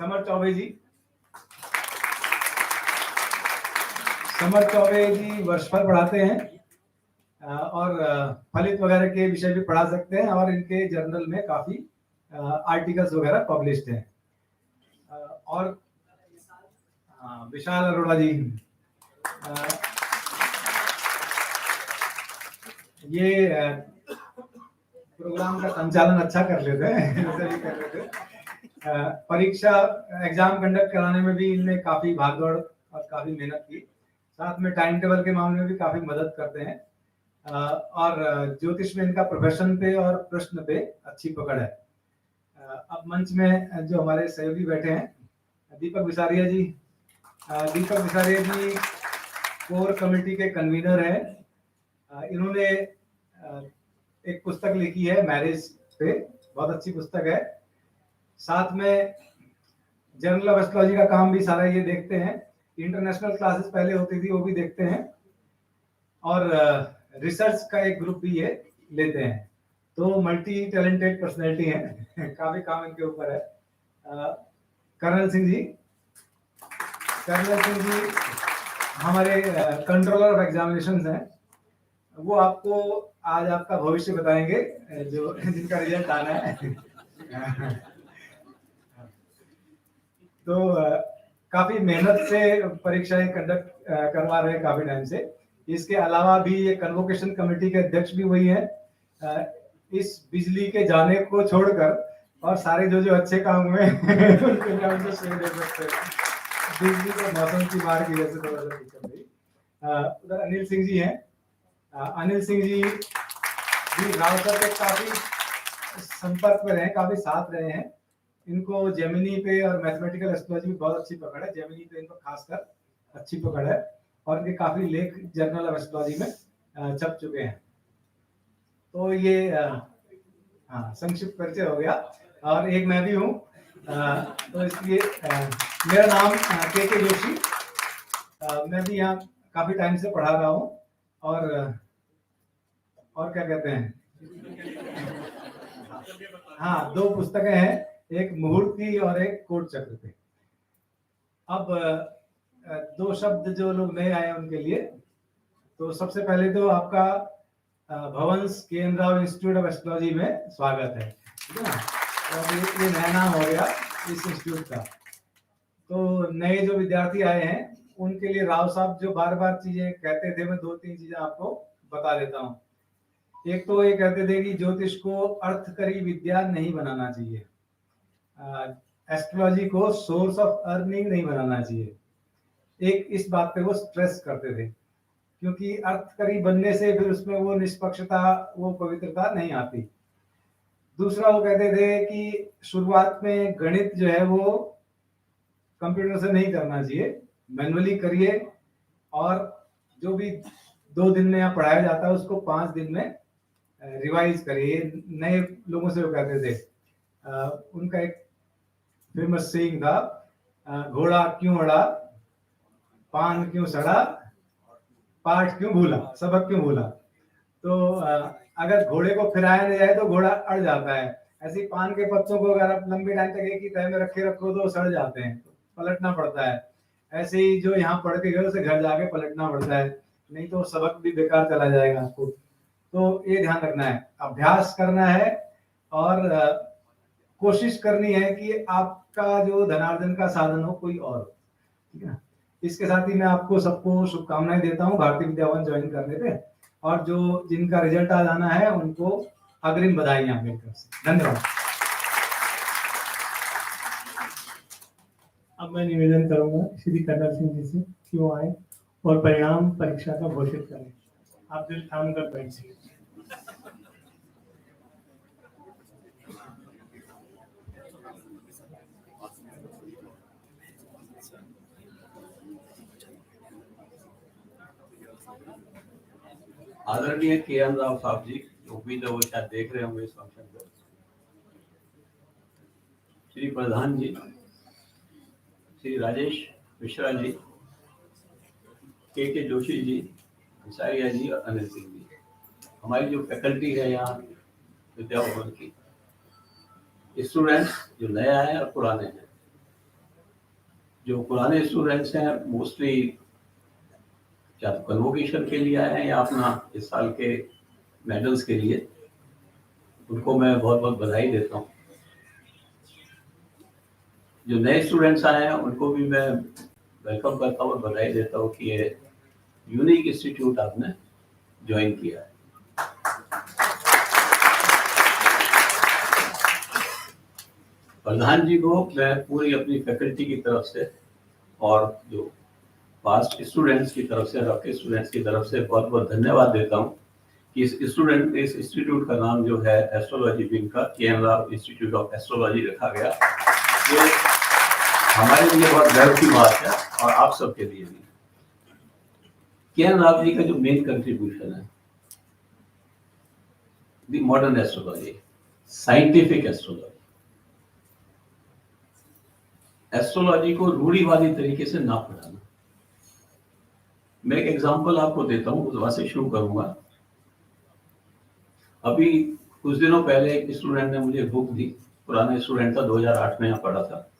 समर चौबे जी, समर चौबे जी वर्षभर पढ़ाते हैं और फलित वगैरह के विषय भी पढ़ा सकते हैं और इनके जर्नल में काफी आर्टिकल्स वगैरह पब्लिश्ड हैं। और विशाल अरोड़ा जी, ये प्रोग्राम का संचालन अच्छा कर लेते हैं। परीक्षा एग्जाम कंडक्ट कराने में भी इनने काफी भागदौड़ और काफी मेहनत की, साथ में टाइम टेबल के मामले में भी काफी मदद करते हैं और ज्योतिष में इनका प्रोफेशन पे और प्रश्न पे अच्छी पकड़ है। अब मंच में जो हमारे सहयोगी बैठे हैं, दीपक विसारिया जी, दीपक विसारिया जी कोर कमेटी के कन्वीनर हैं। इन्होंने एक पुस्तक लिखी है मैरिज पे, बहुत अच्छी पुस्तक है। साथ में जर्नल ऑफ एस्ट्रोलॉजी का काम भी सारा ये देखते हैं। इंटरनेशनल क्लासेस पहले होती थी वो भी देखते हैं और रिसर्च का एक ग्रुप भी ये लेते हैं। तो मल्टी टैलेंटेड पर्सनैलिटी है, काफी काम इनके ऊपर है। कर्नल सिंह जी, कर्नल सिंह जी हमारे कंट्रोलर ऑफ एग्जामिनेशंस हैं। वो आपको आज आपका भविष्य बताएंगे, जो जिनका रिजल्ट आना है। तो काफी मेहनत से परीक्षाएं कंडक्ट करवा रहे हैं काफी टाइम से। इसके अलावा भी ये कन्वोकेशन कमेटी के अध्यक्ष भी वही है। इस बिजली के जाने को छोड़कर और सारे जो अच्छे काम हुए उनके नाम से श्रेय दे सकते हैं। बिजली के मौसम की मार की वजह से थोड़ा सा दिक्कत हुई। उधर अनिल सिंह जी हैं। अनिल सिंह जी भी राव सर के काफी संपर्क में रहे, काफी साथ रहे हैं। इनको जेमिनी पे और मैथमेटिकल एस्ट्रोलॉजी में बहुत अच्छी पकड़ है। जेमिनी पे इनको खासकर अच्छी पकड़ है और इनके काफी लेख जर्नल ऑफ एस्ट्रोलॉजी में छप चुके हैं। तो ये संक्षिप्त परिचय हो गया। और एक मैं भी हूँ, तो इसलिए मेरा नाम के जोशी, मैं भी यहाँ काफी टाइम से पढ़ा रहा हूँ और क्या कहते हैं, हाँ, 2 पुस्तकें हैं, एक मुहूर्ती और एक कोट चक्र पे। अब 2 शब्द जो लोग नए आए उनके लिए, तो सबसे पहले तो आपका Bhavans K N. Rao institute of astrology में स्वागत है, ठीक है ना। और ये नया नाम हो गया इस इंस्टीट्यूट का। तो नए जो विद्यार्थी आए हैं उनके लिए राव साहब जो बार बार चीजें कहते थे, मैं 2-3 चीजें आपको बता देता हूँ। एक तो ये कहते थे कि ज्योतिष को अर्थकरी विद्या नहीं बनाना चाहिए, एस्ट्रोलॉजी को सोर्स ऑफ अर्निंग नहीं बनाना चाहिए। एक इस बात पे वो स्ट्रेस करते थे, क्योंकि अर्थकरी बनने से फिर उसमें वो निष्पक्षता, वो पवित्रता नहीं आती। दूसरा वो कहते थे कि शुरुआत में गणित जो है वो कंप्यूटर से नहीं करना चाहिए, मैनुअली करिए, और जो भी 2 दिन में यहाँ पढ़ाया जाता है उसको 5 दिन में रिवाइज करिए। नए लोगों से वो कहते थे, उनका एक फेमस सेइंग था, घोड़ा क्यों अड़ा, पान क्यों सड़ा, पाठ क्यों भूला, सबक क्यों भूला। तो अगर घोड़े को फिराया नहीं जाए तो घोड़ा अड़ जाता है। ऐसे ही पान के पत्तों को अगर आप लंबे टाइम तक एक ही तह में रखे रखो तो सड़ जाते हैं, पलटना पड़ता है। ऐसे ही जो यहाँ पढ़ के गए उसे घर जाके पलटना पड़ता है, नहीं तो सबक भी बेकार चला जाएगा आपको। तो ये ध्यान रखना है, अभ्यास करना है और कोशिश करनी है कि आपका जो धनार्जन का साधन हो कोई और, ठीक है ना। इसके साथ ही मैं आपको सबको शुभकामनाएं देता हूँ भारतीय विद्यावन ज्वाइन करने पे, और जो जिनका रिजल्ट आ जाना है उनको अग्रिम बधाइयां मेरी तरफ से। धन्यवाद। अब मैं निवेदन करूंगा श्री कर्नल सिंह जी से कि वो आए और परिणाम परीक्षा का घोषित करें। आप दिल थाम कर बैठिए। आदरणीय के.एन. राव साहब जी, उम्मीद है वो शायद देख रहे होंगे इस फंक्शन को। श्री प्रधान जी, श्री राजेश मिश्रा जी, के जोशी जी, अंसारिया जी और अनिल सिंह जी, हमारी जो फैकल्टी है यहाँ विद्या भवन की, स्टूडेंट्स जो नए आए हैं और पुराने हैं। जो पुराने स्टूडेंट्स हैं मोस्टली क्या कन्वोकेशन के लिए आए हैं या अपना इस साल के मेडल्स के लिए, उनको मैं बहुत बहुत बधाई देता हूँ। जो नए स्टूडेंट्स आए हैं उनको भी मैं वेलकम करता हूँ और बधाई देता हूँ कि ये यूनिक इंस्टीट्यूट आपने ज्वाइन किया है। प्रधान जी को मैं पूरी अपनी फैकल्टी की तरफ से और जो पास्ट स्टूडेंट्स की तरफ से और आपके स्टूडेंट्स की तरफ से बहुत बहुत धन्यवाद देता हूँ कि इस इंस्टीट्यूट का नाम जो है एस्ट्रोलॉजी विंग का K. N.. Rao institute of astrology रखा गया। ये हमारे लिए बहुत गर्व की बात है और आप सबके लिए भी। के.एन. राव जी का जो मेन कंट्रीब्यूशन है the modern astrology, scientific astrology, astrology को रूढ़िवादी तरीके से ना पढ़ाना। मैं एक एग्जांपल आपको देता हूँ, वहां से शुरू करूंगा। अभी कुछ दिनों पहले एक स्टूडेंट ने मुझे बुक दी, पुराना स्टूडेंट था, 2008 में यहाँ पढ़ा था।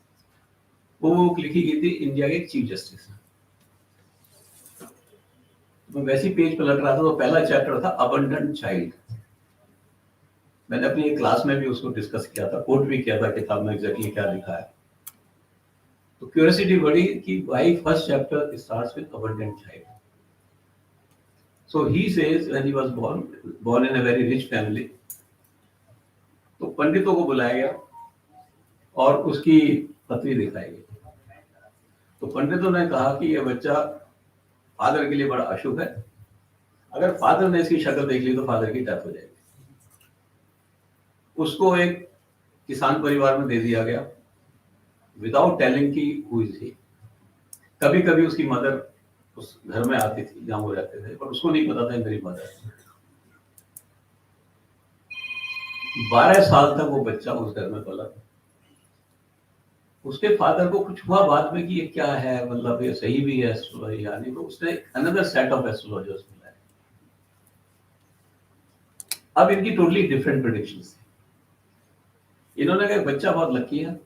वो बुक लिखी गई थी इंडिया के चीफ जस्टिस। मैं वैसी पेज पलट रहा था तो पहला चैप्टर था अबंडेंट चाइल्ड। मैंने अपनी एक क्लास में भी उसको डिस्कस किया था, कोट भी किया था किताब में एग्जैक्टली क्या लिखा है। तो क्यूरियोसिटी बढ़ी कि why first chapter starts with abundant child. So he says when he was born in a very rich family, तो पंडितों को बुलाया गया और उसकी पत्री दिखाई गई। तो पंडितों ने कहा कि यह बच्चा फादर के लिए बड़ा अशुभ है, अगर फादर ने इसकी शक्ल देख ली तो फादर की डेथ हो जाएगी। उसको एक किसान परिवार में दे दिया गया विदाउट टेलिंग की हु इज ही। कभी कभी उसकी मदर उस घर में आती थी जहां वो रहते थे, पर उसको नहीं पता था मेरी मदर। 12 साल तक वो बच्चा उस घर में पला। उसके फादर को कुछ हुआ बाद में कि ये क्या है, मतलब ये सही भी है एस्ट्रोलॉजी यानी, तो उसने अनदर सेट ऑफ एस्ट्रोलॉजर्स बुलाए। अब इनकी टोटली डिफरेंट प्रेडिक्शंस थी। इन्होंने कहा बच्चा बहुत लकी है,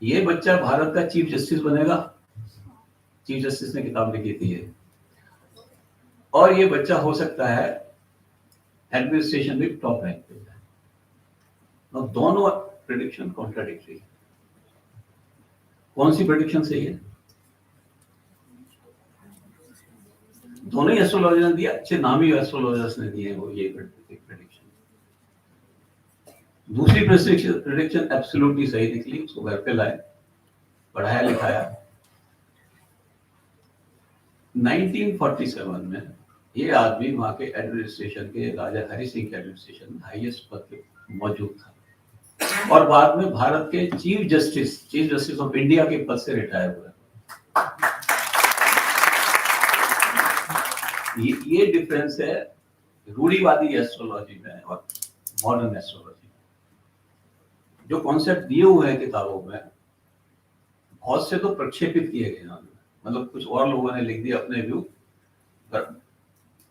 ये बच्चा भारत का चीफ जस्टिस बनेगा। चीफ जस्टिस ने किताब लिखी थी ये, और ये बच्चा हो सकता है एडमिनिस्ट्रेशन में टॉप रैंक पे जाए। दोनों प्रेडिक्शन कॉन्ट्राडिक्टरी है। कौन सी प्रेडिक्शन सही है? दोनों ही एस्ट्रोलॉजर ने दिया, अच्छे नामी एस्ट्रोलॉजर्स ने दिए वो ये प्रेडिक्शन। दूसरी प्रेडिक्शन एब्सोल्युटली सही निकली, उसको घर पे लाए, पढ़ाया लिखाया। 1947 में ये आदमी वहां के एडमिनिस्ट्रेशन के, राजा हरि सिंह के एडमिनिस्ट्रेशन में हाईएस्ट पद पे मौजूद था, और बाद में भारत के चीफ जस्टिस ऑफ इंडिया के पद से रिटायर हुआ। ये डिफरेंस है रूढ़िवादी एस्ट्रोलॉजी में और मॉडर्न एस्ट्रोलॉजी में। जो कॉन्सेप्ट दिए हुए हैं किताबों में, बहुत से तो प्रक्षेपित किए गए हैं, मतलब कुछ और लोगों ने लिख दिया अपने व्यू।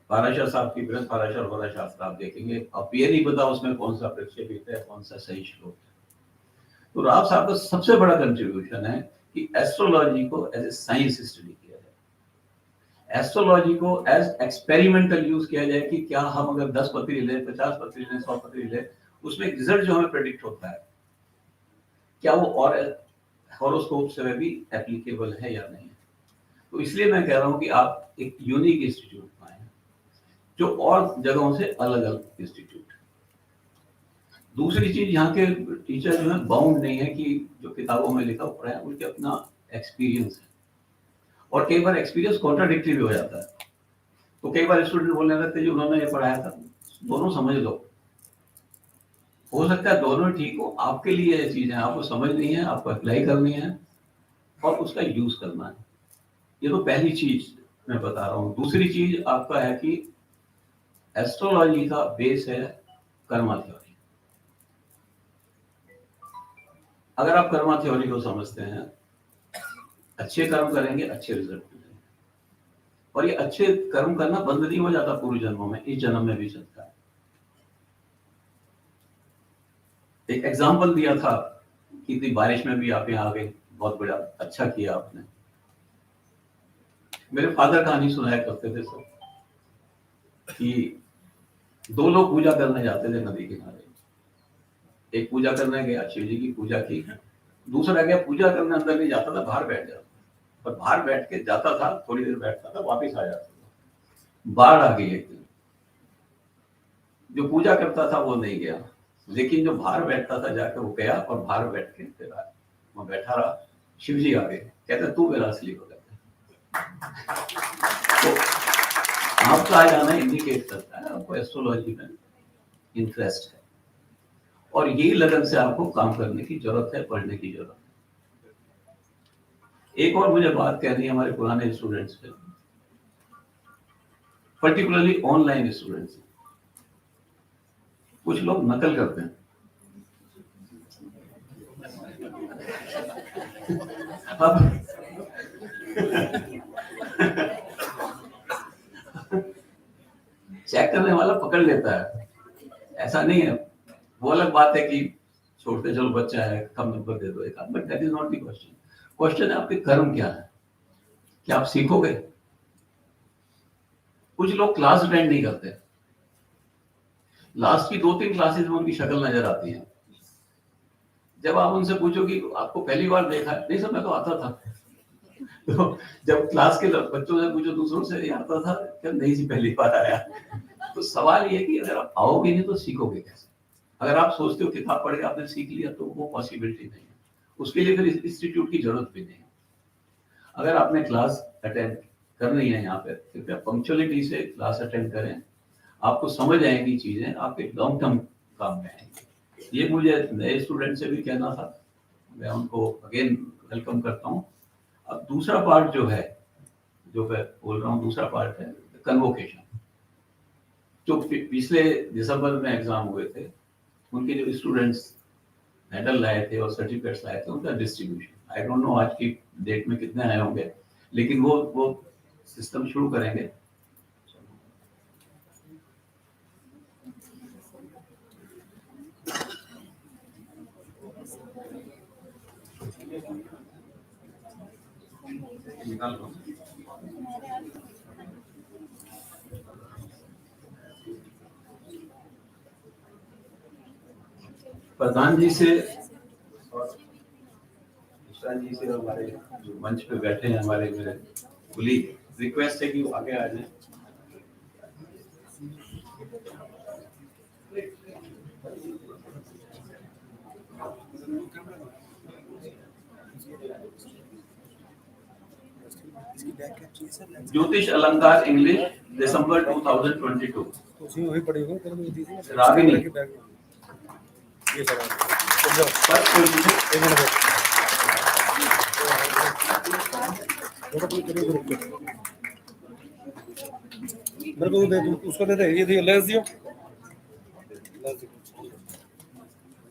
पाराशर साहब की बृहद पाराशर वाला शास्त्र आप देखेंगे, अब ये नहीं पता उसमें कौन सा प्रक्षेपित है, कौन सा सही श्लोक है। तो राव साहब का सबसे बड़ा कंट्रीब्यूशन है कि एस्ट्रोलॉजी को एज ए साइंस स्टडी किया जाए, एस्ट्रोलॉजी को एज एक्सपेरिमेंटल यूज किया जाए कि क्या हम अगर 10 पत्री लें, 50 पत्री लें, 100 पत्री लें, उसमें रिजल्ट जो हमें प्रेडिक्ट होता है क्या वो और हॉरोस्कोप से भी एप्लीकेबल है या नहीं। तो इसलिए मैं कह रहा हूं कि आप एक यूनिक इंस्टीट्यूट पाए जो और जगहों से अलग अलग इंस्टीट्यूट। दूसरी चीज, यहाँ के टीचर जो है बाउंड नहीं है कि जो किताबों में लिखा पढ़ा है, उनके अपना एक्सपीरियंस है, और कई बार एक्सपीरियंस कॉन्ट्राडिक्टरी भी हो जाता है। तो कई बार स्टूडेंट बोलने लगते जो उन्होंने ये पढ़ाया था दोनों समझ लो, हो सकता है दोनों ठीक हो, आपके लिए ये चीजें आपको समझनी है, आपको अप्लाई करनी है और उसका यूज करना है। ये तो पहली चीज मैं बता रहा हूँ। दूसरी चीज आपका है कि एस्ट्रोलॉजी का बेस है कर्मा थ्योरी। अगर आप कर्मा थ्योरी को समझते हैं, अच्छे कर्म करेंगे, अच्छे रिजल्ट मिलेंगे। और ये अच्छे कर्म करना बंद नहीं हो जाता पूर्व जन्मों में, इस जन्म में भी चलता है। एक एग्जाम्पल दिया था कि इतनी बारिश में भी आप यहाँ आ गए, बहुत बड़ा अच्छा किया आपने। मेरे फादर कहानी सुनाया करते थे सब कि दो लोग पूजा करने जाते थे नदी किनारे। एक पूजा करने गया, शिव जी की पूजा की, दूसरा गया पूजा करने अंदर नहीं जाता था, बाहर बैठ जाता, और बाहर बैठ के जाता था, थोड़ी देर बैठता था, वापस आ जाता था। बाढ़ आ गई एक दिन, जो पूजा करता था वो नहीं गया, लेकिन जो बाहर बैठता था जाकर वो गया, और बाहर बैठ के फिर वहां बैठा रहा। शिव जी आ गए, कहते तू मेरा असली हो गया। तो आपका आ जाना इंडिकेट करता है आपको एस्ट्रोलॉजी में इंटरेस्ट है, और यही लगन से आपको काम करने की जरूरत है, पढ़ने की जरूरत है। एक और मुझे बात कहनी है हमारे पुराने स्टूडेंट्स पे, पर्टिकुलरली ऑनलाइन स्टूडेंट्स। कुछ लोग नकल करते हैं। अब चेक करने वाला पकड़ लेता है, ऐसा नहीं है। वो अलग बात है कि छोड़ते चलो, बच्चा है, कम नंबर दे दो एक, but that is not the question. Question है आपके कर्म क्या है, क्या आप सीखोगे। कुछ लोग क्लास अटेंड नहीं करते, लास्ट की 2-3 क्लासेस में उनकी शक्ल नजर आती है। जब आप उनसे पूछो कि आपको पहली बार देखा है, नहीं सर मैं तो आता था। तो जब क्लास के बच्चों से पूछो, दूसरों से ये आता था क्या, नहीं जी पहली बार आया। तो सवाल ये कि अगर आप आओगे नहीं तो सीखोगे कैसे। अगर आप सोचते हो किताब पढ़ के आपने सीख लिया तो वो पॉसिबिलिटी नहीं है, उसके लिए फिर इंस्टीट्यूट की जरूरत भी नहीं है। अगर आपने क्लास अटेंड करनी है यहाँ पे, कृपया पंक्चुअलिटी से क्लास अटेंड करें, आपको समझ आएंगी चीजें, आपके लॉन्ग टर्म काम में आएंगी। ये मुझे नए स्टूडेंट से भी कहना था, मैं उनको अगेन वेलकम करता हूँ। अब दूसरा पार्ट जो है, जो मैं बोल रहा हूँ, दूसरा पार्ट है कन्वोकेशन। जो पिछले दिसंबर में एग्जाम हुए थे, उनके जो स्टूडेंट्स मेडल लाए थे और सर्टिफिकेट्स लाए थे, उनका डिस्ट्रीब्यूशन, आई डोंट नो आज की डेट में कितने आए होंगे, लेकिन वो सिस्टम शुरू करेंगे। प्रधान जी से और विशाल जी से, हमारे जो मंच पे बैठे हैं हमारे मेरे कुलीग, रिक्वेस्ट है कि वो आगे आ जाए। ज्योतिष अलंकार इंग्लिश दिसंबर 2022। रागिनी मेरे को दे, उसको दे दे, ये दियो, लेस दियो।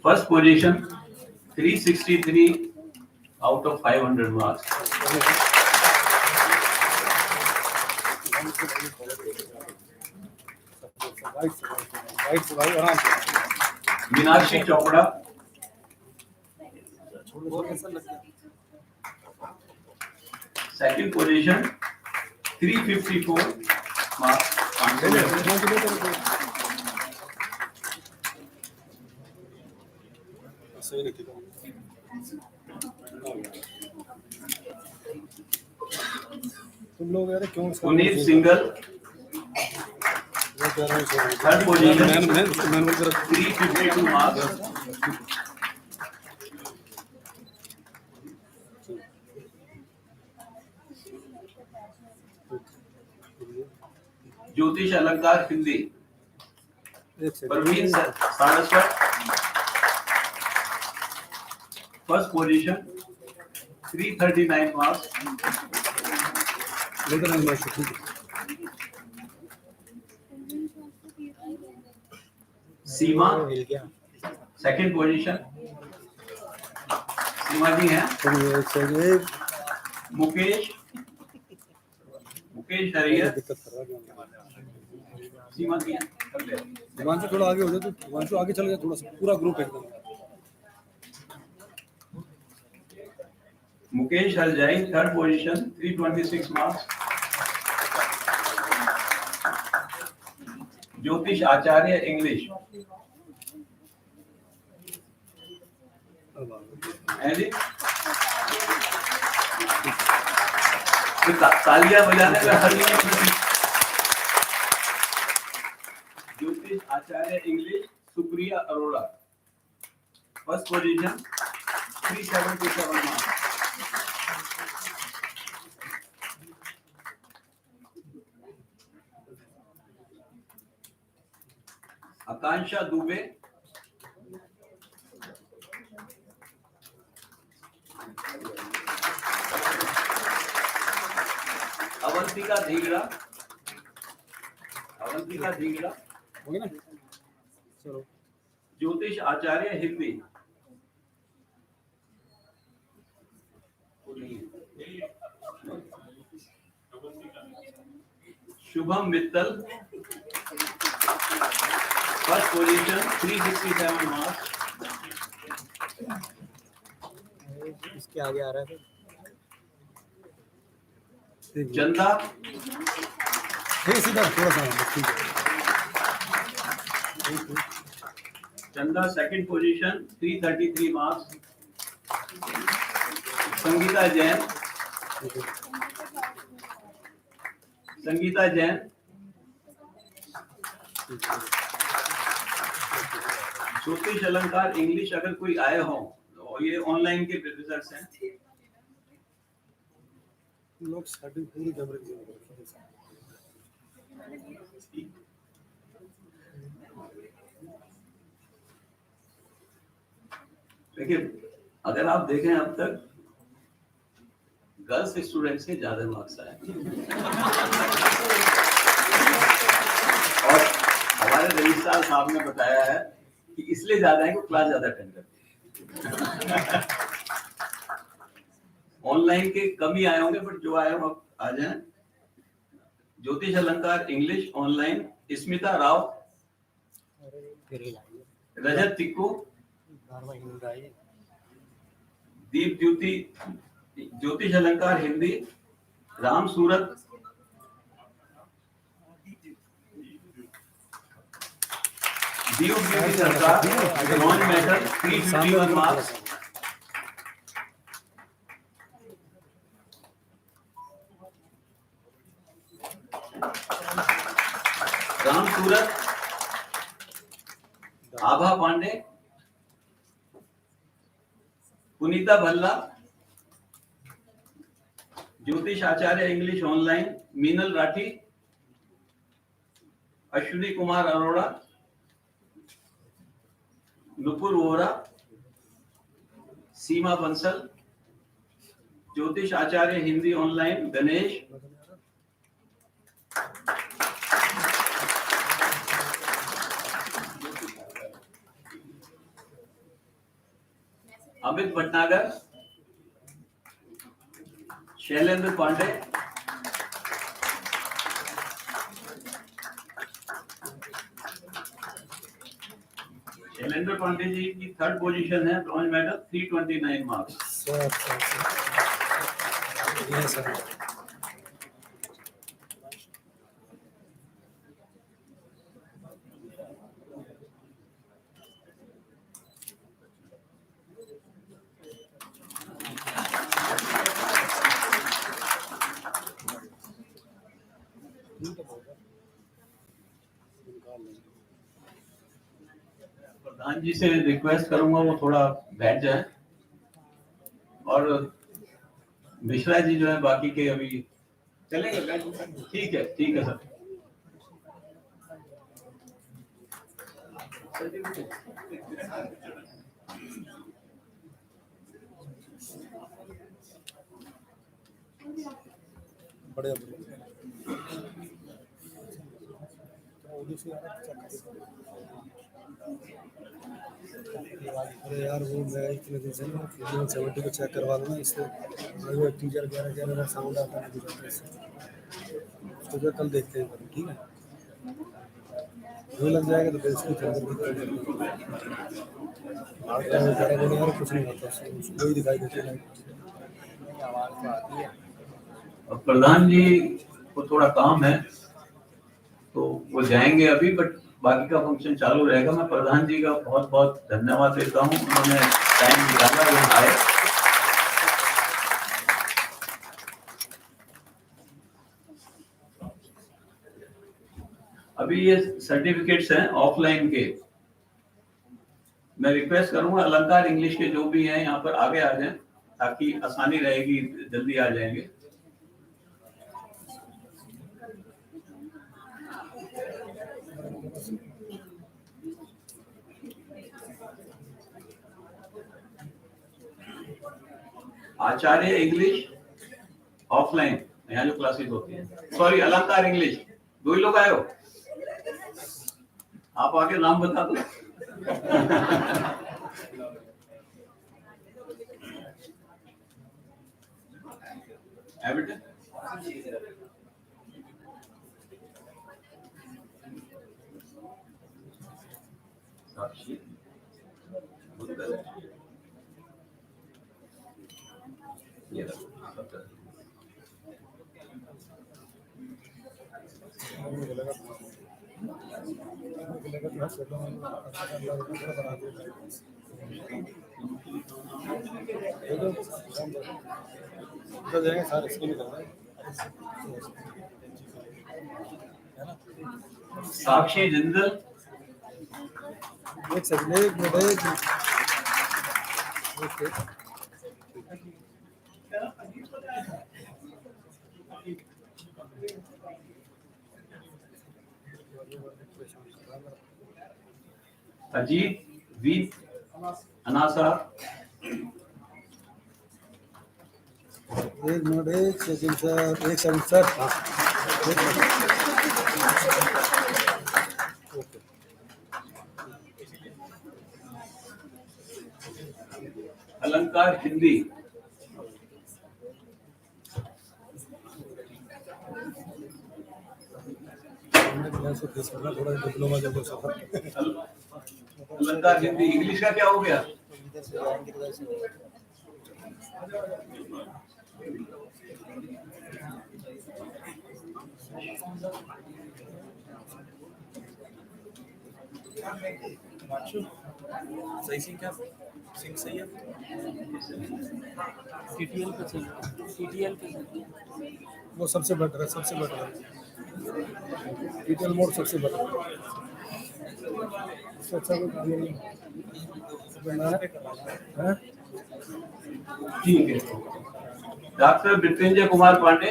First position 363 out of 500 marks. Meenakshi Chopra second position 354 marks. तुम लोग यार क्यों Puneet Singhal third position 352 marks. Jyotish Alankar Hindi Parveen Saraswat first position 339 marks. Seema second position, Seema ji हैं। मुकेश हरियर, सीमा जी हैं। हिमांशु थोड़ा आगे हो जाए तो हिमांशु आगे चल गया थोड़ा सा, पूरा ग्रुप एकदम। Mukesh हरजाई third position 326 marks. ज्योतिष आचार्य इंग्लिश है जी। तो तालियां बजाने में हर Jyotish Acharya English Supriya Arora first position 377 marks. Akanksha Dubey Avantika Dhingra हो गया ना, चलो। Jyotish Acharya Hindi Shubham Mittal first position 367 marks. इसके आगे आ रहा है चंदा सीधा थोड़ा सा, ठीक है। चंदा second position 333 marks. Sangeeta Jain ज्योतिष अलंकार इंग्लिश अगर कोई आए हो तो ये ऑनलाइन के रिजल्ट्स हैं। लोग साड़ी पूरी कैमरे की देखिए, अगर आप देखें अब तक गर्ल्स स्टूडेंट से ज्यादा मार्क्स आए और हमारे रजिस्ट्रार साहब ने बताया है कि इसलिए ज्यादा है कि क्लास ज्यादा अटेंड करते हैं। ऑनलाइन के कम ही आए होंगे, बट जो आए हो अब आ जाए। ज्योतिष अलंकार इंग्लिश ऑनलाइन स्मिता राव, रजत टिक्कू, दीप ज्योति ज्योतिष अलंकार हिंदी राम सूरत, दीप ज्योति सरकार bronze medal 351 marks. Ram Surat, आभा पांडे, पुनीता भल्ला, ज्योतिष आचार्य इंग्लिश ऑनलाइन मीनल राठी, अश्विनी कुमार अरोड़ा, नुपुर वोरा, सीमा बंसल, ज्योतिष आचार्य हिंदी ऑनलाइन गणेश, अमित भटनागर, शैलेंद्र पांडे, जी की थर्ड पोजीशन है, ब्रॉन्ज मेडल 329 मार्क्स। प्रधान जी से रिक्वेस्ट करूंगा वो थोड़ा बैठ जाए, और मिश्रा जी जो है बाकी के अभी चलेंगे, ठीक है सर। बढ़िया बढ़िया। अरे यार वो मैं इतने दिन से ना 70 को चेक करवा दूँ ना, इससे वो टीचर 11 साउंड आता है उसको कल देखते हैं, ठीक है। वो लग जाएगा तो फिर इसकी यार कुछ नहीं होता, वही दिखाई देते हैं। और प्रधान जी को थोड़ा काम है तो वो जाएंगे अभी, बट बाकी का फंक्शन चालू रहेगा। मैं प्रधान जी का बहुत बहुत धन्यवाद देता हूँ, उन्होंने टाइम निकाला, वो आए। अभी ये सर्टिफिकेट्स हैं ऑफलाइन के, मैं रिक्वेस्ट करूंगा अलंकार इंग्लिश के जो भी हैं यहाँ पर आगे आ जाएं ताकि आसानी रहेगी, जल्दी आ जाएंगे। आचार्य इंग्लिश ऑफलाइन यहाँ जो क्लासेस होती है, सॉरी अलंकार इंग्लिश, दो ही लोग आए हो, आप आगे नाम बता दो। साक्षी ये साक्षी जिंदल, एक सेकंड, एक मिनट। ओके अजीत वी अनासा, एक मिनट, एक सेकंड सर, एक सेकंड सर। हाँ एक मिनट। ओके अलंकार हिंदी, थोड़ा डिप्लोमा जब सफर। अलंकार हिंदी, इंग्लिश का क्या हो गया? सही सिंह क्या सिंह सही है? सीटीएल पे चाहिए, सीटीएल पे चाहिए। वो सबसे बेटर है, सबसे बेटर है। डिटेल मोड सबसे बेटर है। इससे अच्छा कोई काम नहीं है। ठीक है। डॉक्टर मृत्युंजय कुमार पांडे,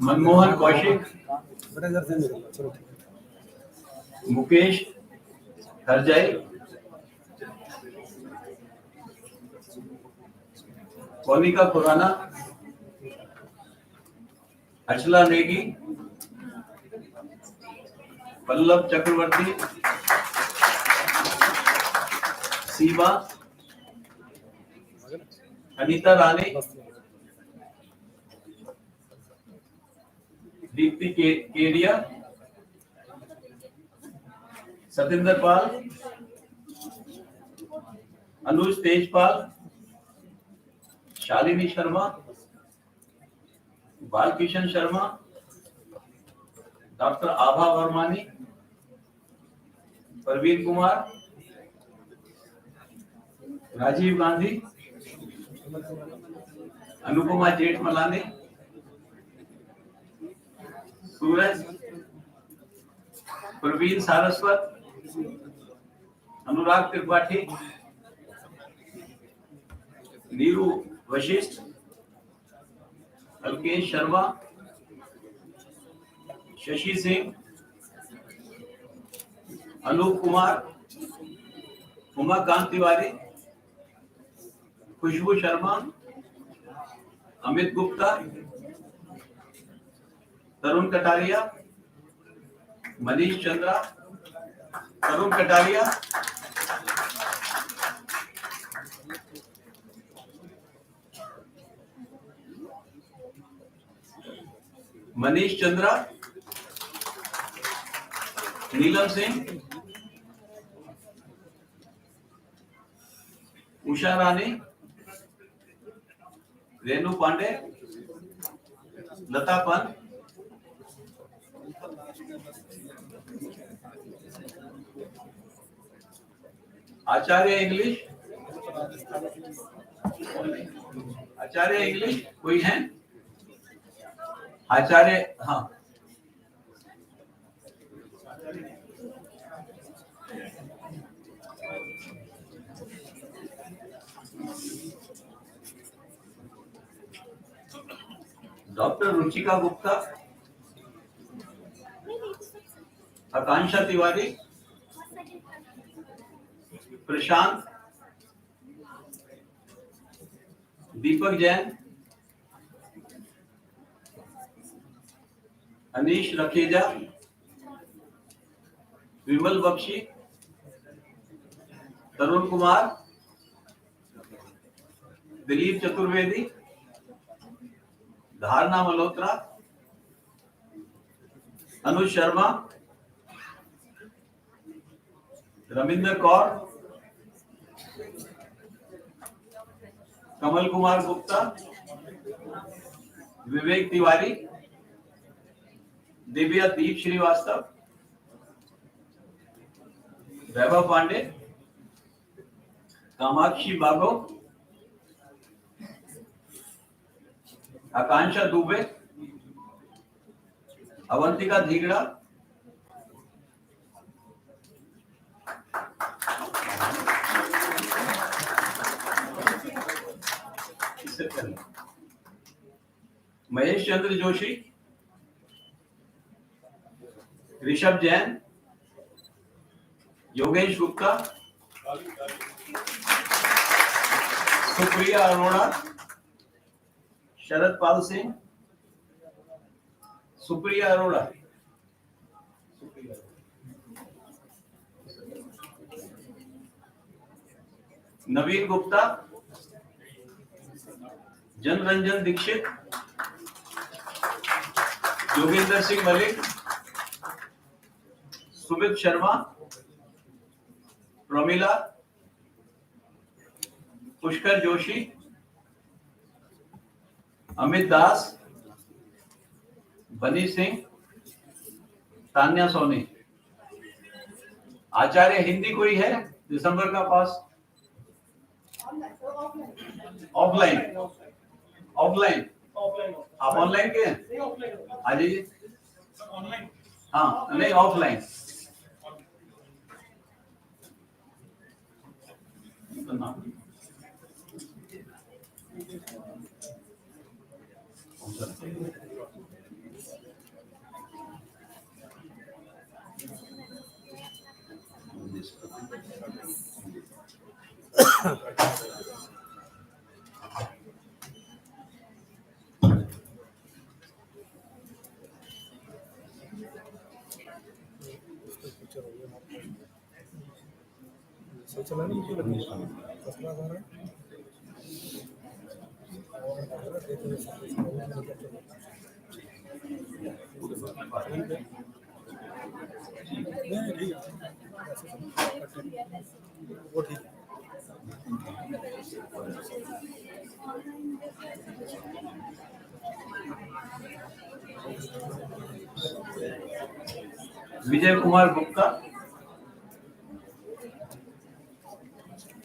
मनमोहन कौशिक, बेटा इधर से निकलो, चलो ठीक है। मुकेश हरजाई, कोनिका खुराना, अर्चला नेगी, पल्लव चक्रवर्ती, सीमा, अनीता रानी, दीप्ति केडिया, सतेंद्र पाल, अनुज तेजपाल, शालिनी शर्मा, बालकिशन शर्मा, डॉक्टर आभा वर्मानी, प्रवीण कुमार, राजीव गांधी, अनुपमा जेठमलानी, सूरज, प्रवीण सारस्वत, अनुराग त्रिपाठी, नीरू वशिष्ठ, अल्केश शर्मा, शशि सिंह, अनूप कुमार, उमाकांत तिवारी, खुशबू शर्मा, अमित गुप्ता, तरुण कटारिया, मनीष चंद्रा, तरुण कटारिया, मनीष चंद्रा, नीलम सिंह, उषा रानी, रेणु पांडे, लता पंत, आचार्य इंग्लिश, आचार्य इंग्लिश कोई है? आचार्य, हाँ, डॉक्टर रुचिका गुप्ता, आकांक्षा तिवारी, प्रशांत, दीपक जैन, अनीश रखेजा, विमल बख्शी, तरुण कुमार, दिलीप चतुर्वेदी, धारणा मल्होत्रा, अनुज शर्मा, रविंदर कौर, कमल कुमार गुप्ता, विवेक तिवारी, दिव्या दीप श्रीवास्तव, वैभव पांडे, कामाक्षी बागो, आकांक्षा दुबे, अवंतिका धीगड़ा, महेश चंद्र जोशी, ऋषभ जैन, योगेश गुप्ता, सुप्रिया अरोड़ा, शरद पाल सिंह, सुप्रिया अरोड़ा, नवीन गुप्ता, जनरंजन दीक्षित, योगेंद्र सिंह मलिक, सुमित शर्मा, प्रमिला, पुष्कर जोशी, अमित दास, बनी सिंह, तान्या सोनी। आचार्य हिंदी कोई है दिसंबर का पास? ऑफलाइन, ऑफलाइन, आप ऑनलाइन के हैं? आ जाइए। हाँ, नहीं ऑफलाइन। चला नहीं मुझे फसला आ रहा है नहीं ठीक है वो ठीक है। विजय कुमार गुप्ता,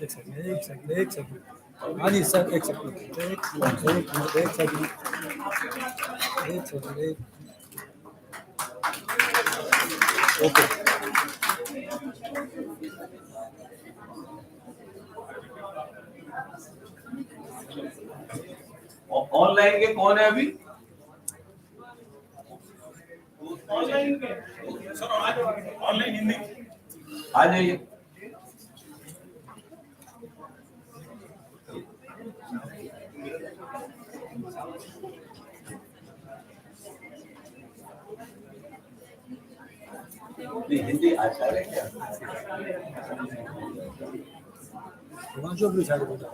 एक सेकंड हाँ जी सर, एक सेकंड ओके। ऑनलाइन के कौन है अभी? ऑनलाइन के सर, ऑनलाइन हिंदी आ जाइए। हिंदी आचार्य क्या? हिमांशु अपनी साइड पे था।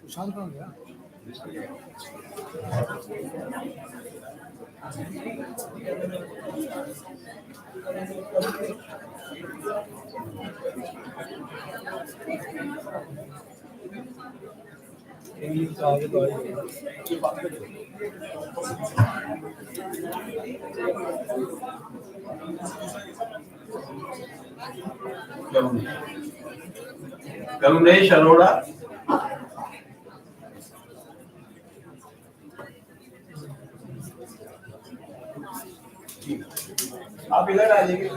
सुशांत कहाँ गया? इंग्लिश तो आगे तो आएगी। करुणेश अरोड़ा, आप इधर आ जाइए।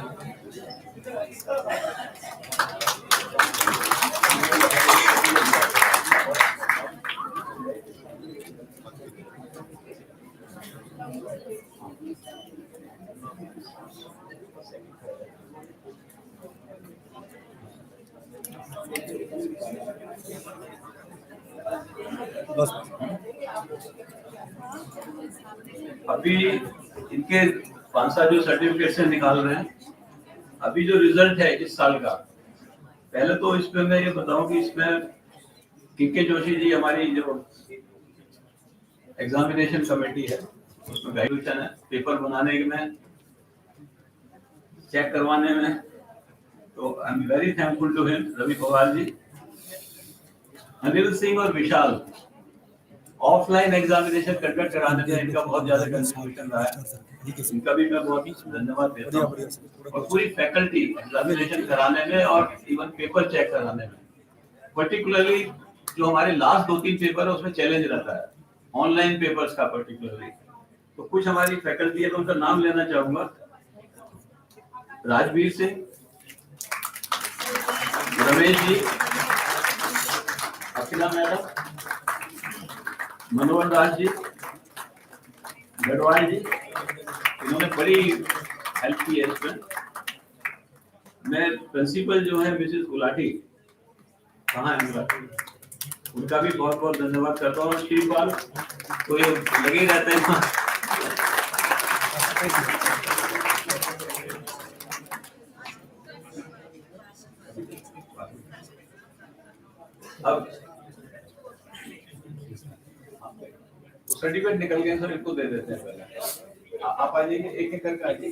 बस अभी इनके 5 साल जो सर्टिफिकेट से निकाल रहे हैं, अभी जो रिजल्ट है इस साल का, पहले तो इसमें मैं ये बताऊं कि इसमें के जोशी जी हमारी जो एग्जामिनेशन कमेटी है उसमें गाइडेंस है, पेपर बनाने में, चेक करवाने में, तो I am very thankful to him, Ravi Pawar ji. Anil Singh और विशाल ऑफलाइन एग्जामिनेशन कंडक्ट कराने में इनका बहुत ज्यादा कंट्रीब्यूशन रहा है, इनका भी मैं बहुत धन्यवाद देता हूँ। और पूरी फैकल्टी एग्जामिनेशन कराने में और इवन पेपर चेक कराने में, पर्टिकुलरली जो हमारे लास्ट 2-3 पेपर है उसमें चैलेंज रहता है, ऑनलाइन पेपर्स का पर्टिकुलरली। तो कुछ हमारी फैकल्टी है तो उनका नाम लेना चाहूंगा। राजवीर सिंह, रमेश जी, अखिला मैडम, मनोहर दास जी, गढ़वाल जी, इन्होंने बड़ी हेल्प की है इसमें। मैं प्रिंसिपल जो है मिसेस गुलाटी, कहाँ है गुलाटी, उनका भी बहुत बहुत धन्यवाद करता हूँ। श्रीपाल तो ये लगे ही रहते हैं। अब सर्टिफिकेट निकल गए सर, इनको दे देते हैं पहले। आप आ जाइए, एक एक करके आ जाइए।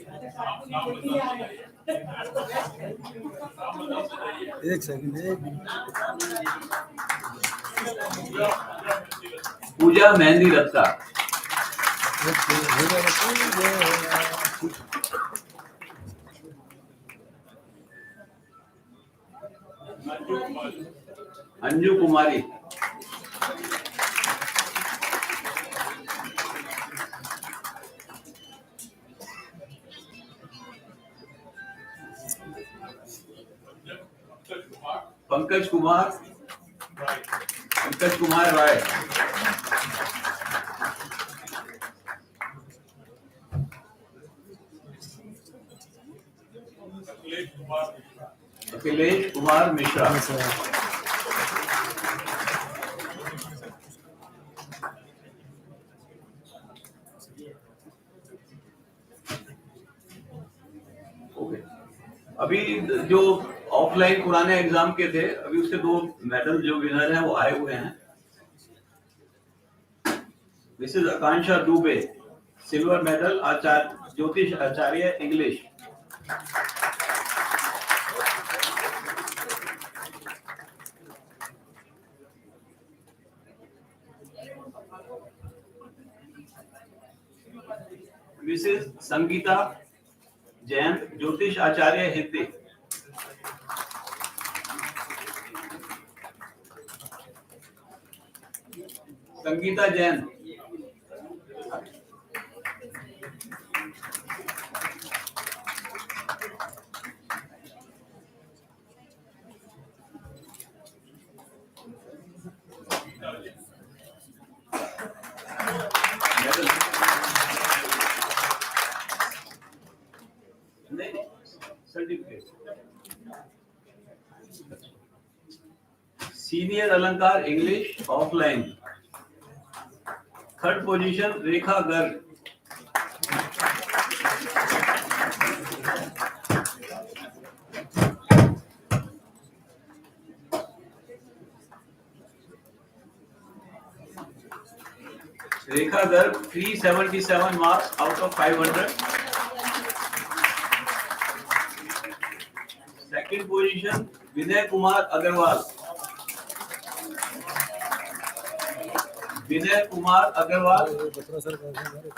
एक सेकंड। पूजा मेहंदी रत्ता, अंजू कुमारी, पंकज कुमार राय, अखिलेश कुमार मिश्रा, अभी जो ऑफलाइन पुराने एग्जाम के थे, अभी उसके 2 मेडल जो विनर हैं वो आए हुए हैं। मिसेस आकांक्षा दुबे, सिल्वर मेडल, आचार्य ज्योतिष आचार्य इंग्लिश। मिसेस संगीता जैन, ज्योतिष आचार्य हिंदी। संगीता जैन, सर्टिफिकेट। सीनियर अलंकार English offline, 3rd position Rekha Garg. Rekha Garg 377 marks out of 500. Second position Vinay Kumar Agarwal. Vinay Kumar Agarwal. Batra sir कौन सा घर है?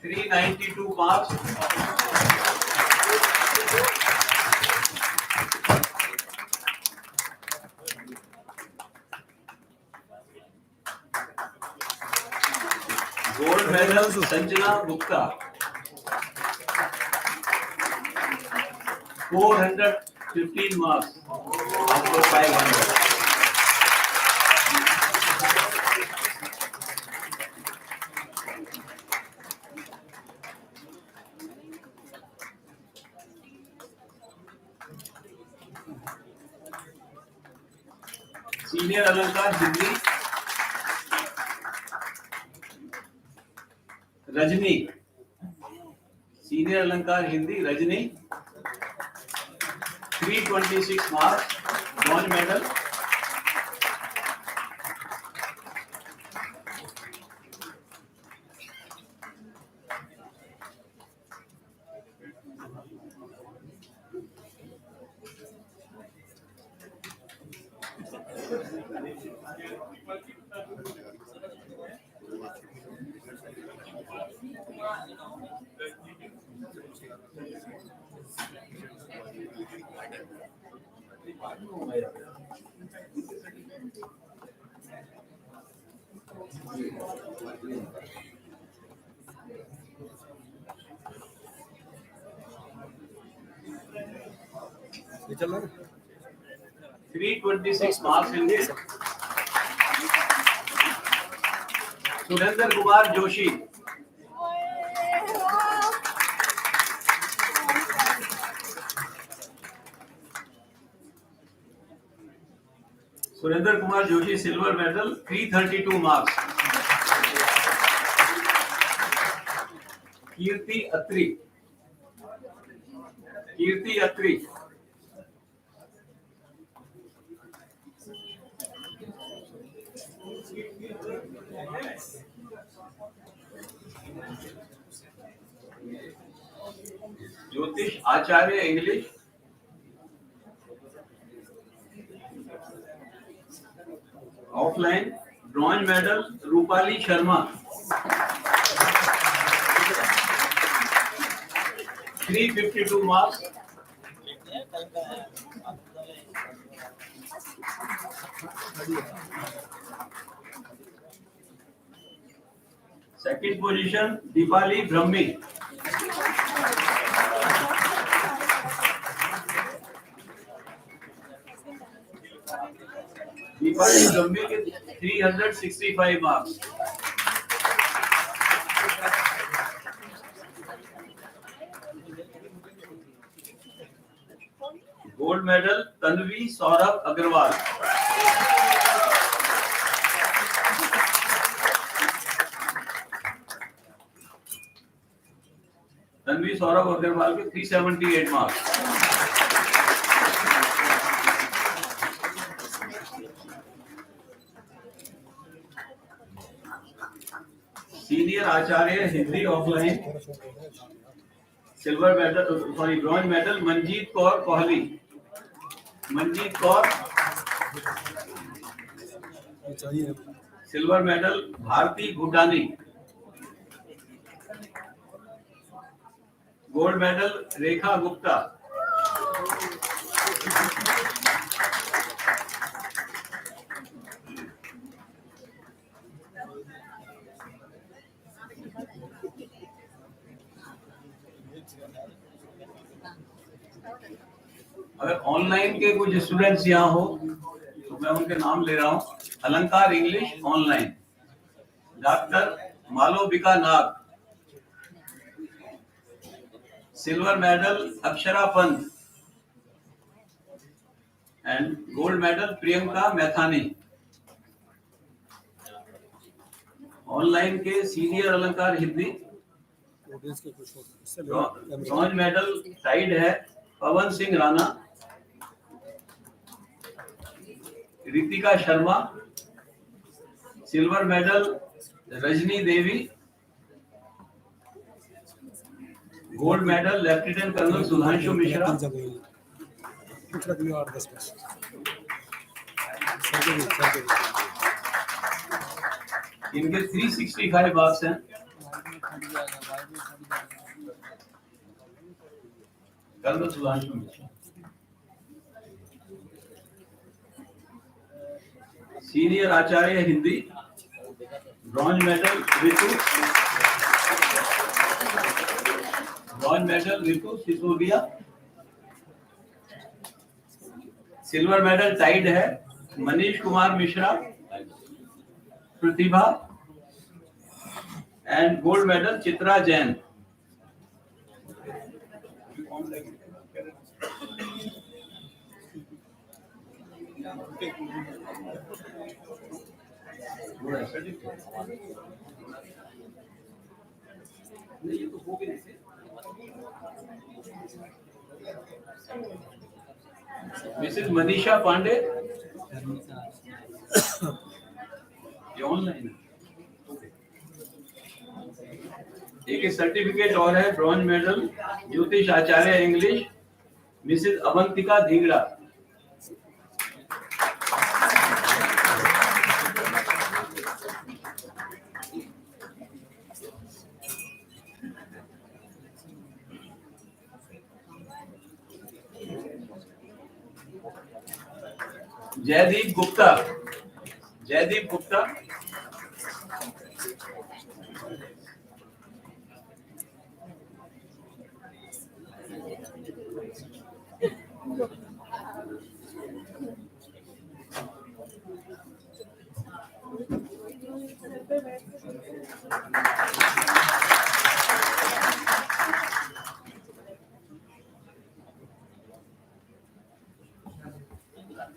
392 marks. Gold medal Sanjana Gupta. 415 marks out of 500. Senior Alankar Hindi Rajni. Senior Alankar Hindi Rajni 326 marks, bronze medal. ये चल रहा है? 326 marks in this. Surendra Kumar Joshi. Surendra Kumar Joshi silver medal 332 marks. Kirti Atri. Kirti Atri Jyotish Acharya English. Offline bronze medal Rupali Sharma 352 marks. Second position Deepali Brahmi. Deepali Brahmi के 365 marks. Gold medal Tanvi Saurabh Agarwal. Tanvi Saurabh Agarwal के 378 marks. Senior Acharya Hindi offline silver medal sorry bronze medal Manjeet Kaur Kohli. Manjeet Kaur ये चाहिए. Silver medal Bharti Bhutani. Gold medal Rekha Gupta. अगर online के कुछ स्टूडेंट्स यहाँ हो तो मैं उनके नाम ले रहा हूँ. Alankar English online doctor Malobika Nag. Silver medal Akshara Pant and gold medal Priyanka Maithani. Online के सीनियर अलंकार हिंदी ऑडियंस के कुछ हो. इससे ब्रॉन्ज मेडल टाइड है Pawan Singh Rana. Ritika Sharma, silver medal Rajni Devi, gold medal lieutenant colonel Sudhanshu Mishra, कुछ रख लियो 8-10 इनके 365 मार्क्स हैं। Colonel Sudhanshu Mishra. Senior Acharya Hindi, bronze medal Ritu Sisodia, silver medal tied है Manish Kumar Mishra, Pratibha, and gold medal Chitra Jain. Mrs Manisha Pandey, ये ऑनलाइन है। एक सर्टिफिकेट और है, ब्रॉन्ज मेडल ज्योतिष आचार्य इंग्लिश, मिसेस अवंतिका धिंगड़ा। जयदीप गुप्ता,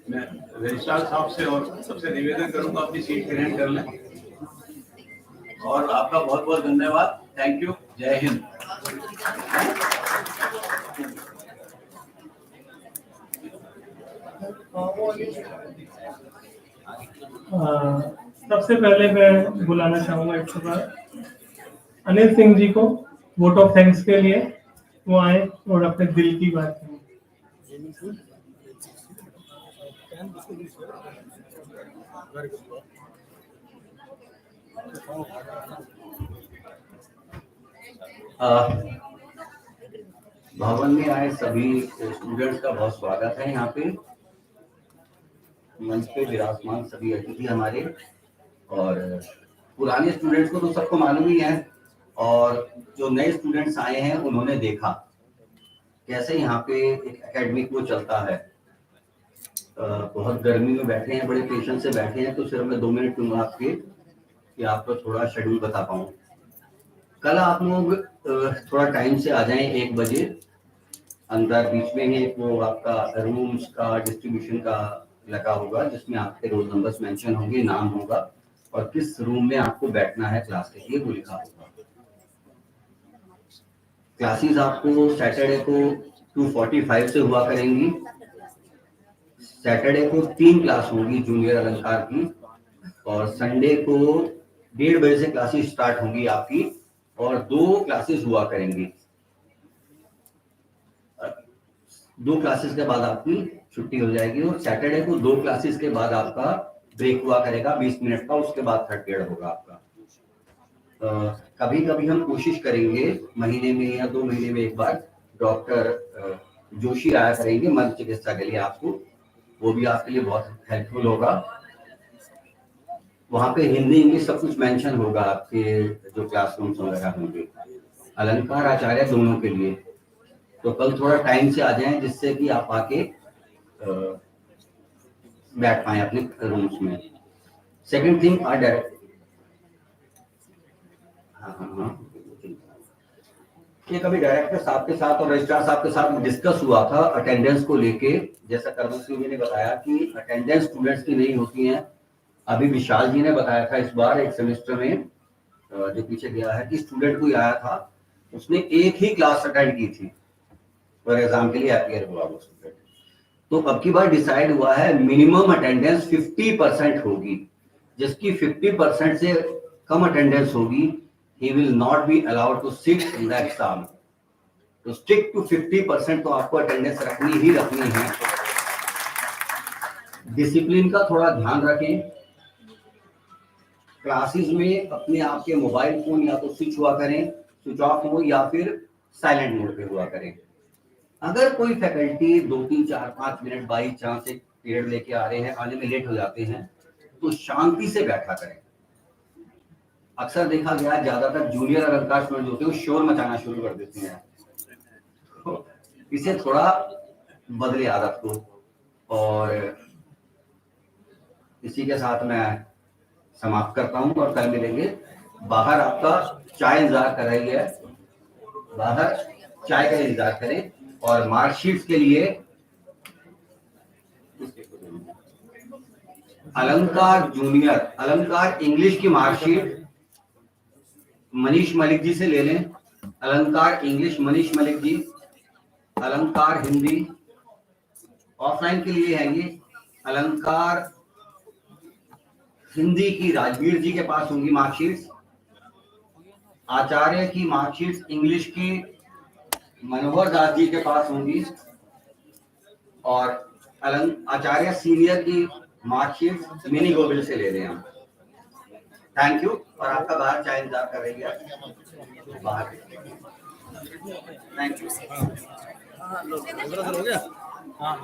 मैं रजिस्ट्रार साहब से और सबसे निवेदन करूंगा अपनी सीट ग्रहण कर लें। और आपका बहुत बहुत धन्यवाद। Thank you. जय हिंद। सबसे पहले मैं बुलाना चाहूंगा एक बार अनिल सिंह जी को वोट ऑफ थैंक्स के लिए, वो आए और अपने दिल की बात करें। भवन में आए सभी स्टूडेंट्स का बहुत स्वागत है। यहाँ पे मंच पे विराजमान सभी अतिथि हमारे, और पुराने स्टूडेंट्स को तो सबको मालूम ही है, और जो नए स्टूडेंट्स आए हैं उन्होंने देखा कैसे यहाँ पे एक एकेडमिक वो चलता है। बहुत गर्मी में बैठे हैं, बड़े पेशेंस से बैठे हैं, तो सिर्फ मैं 2 मिनट दूंगा आपके कि आपको थोड़ा शेड्यूल बता पाऊँ। कल आप लोग थोड़ा टाइम से आ जाएं 1 बजे। अंदर बीच में ही वो आपका रूम्स का डिस्ट्रीब्यूशन का लगा होगा, जिसमें आपके रोल नंबर्स मेंशन होंगे, नाम होगा, और किस रूम में आपको बैठना है क्लास के लिए वो लिखा होगा। क्लासेस आपको सैटरडे को 2:45 से हुआ करेंगी। सैटरडे को 3 क्लास होंगी जूनियर अलंकार की, और संडे को 1:30 बजे से क्लासेस स्टार्ट होंगी आपकी, और 2 क्लासेस हुआ करेंगी। 2 क्लासेस के बाद आपकी छुट्टी हो जाएगी, और सैटरडे को 2 क्लासेस के बाद आपका ब्रेक हुआ करेगा 20 मिनट का, उसके बाद 3rd पीरियड होगा आपका। कभी कभी हम कोशिश करेंगे महीने में या 2 महीने में एक बार डॉक्टर जोशी आया करेंगे मन चिकित्सा के लिए आपको, वो भी आपके लिए बहुत हेल्पफुल होगा। वहाँ पे हिंदी इंग्लिश सब कुछ मेंशन होगा आपके जो क्लासरूम्स वगैरह होंगे, अलंकार आचार्य दोनों के लिए। तो कल थोड़ा टाइम से आ जाएं, जिससे कि आप आके बैठ पाए अपने रूम्स में। सेकंड थिंग ये कभी डायरेक्टर साहब के साथ और रजिस्ट्रार साहब के साथ डिस्कस हुआ था अटेंडेंस को लेके। जैसा कर्नल सिंह जी ने बताया कि अटेंडेंस स्टूडेंट्स की नहीं होती हैं। अभी विशाल जी ने बताया था इस बार एक सेमेस्टर में जो पीछे गया है कि स्टूडेंट कोई आया था, उसने एक ही क्लास अटेंड की थी और एग्जाम के लिए अपियर हुआ वो स्टूडेंट। तो अब की बार डिसाइड हुआ है मिनिमम अटेंडेंस 50% होगी। जिसकी 50% से कम अटेंडेंस होगी, he will not be allowed to sit in the exam. तो स्टिक टू 50%, तो आपको अटेंडेंस रखनी ही रखनी है। डिसिप्लिन का थोड़ा ध्यान रखें। क्लासेस में अपने आप के मोबाइल फोन या तो स्विच हुआ करें, स्विच ऑफ हो, या फिर साइलेंट मोड पे हुआ करें। अगर कोई फैकल्टी 2, 3, 4, 5 मिनट बाई चांस एक पीरियड लेके आ रहे हैं, आने में लेट हो जाते हैं, तो शांति से बैठा करें। अक्सर देखा गया है ज्यादातर जूनियर अलंकार स्टूडेंट होते हैं वो शोर मचाना शुरू कर देते हैं। तो इसे थोड़ा बदले आदत को। और इसी के साथ मैं समाप्त करता हूं और कल मिलेंगे। बाहर आपका चाय इंतजार कर रही है, बाहर चाय का इंतजार करें। और मार्कशीट के लिए अलंकार जूनियर, अलंकार इंग्लिश की मार्कशीट मनीष मलिक जी से ले लें। अलंकार इंग्लिश मनीष मलिक जी, अलंकार हिंदी ऑफलाइन के लिए है ये। अलंकार हिंदी की राजवीर जी के पास होंगी मार्कशीट। आचार्य की मार्कशीट इंग्लिश की मनोहर दास जी के पास होंगी। और आचार्य सीनियर की मार्कशीट मिनी गोविल से ले लें हम। Thank you. और आपका बाहर चाय इंतजार कर रही है बाहर। Thank you. हो गया। हाँ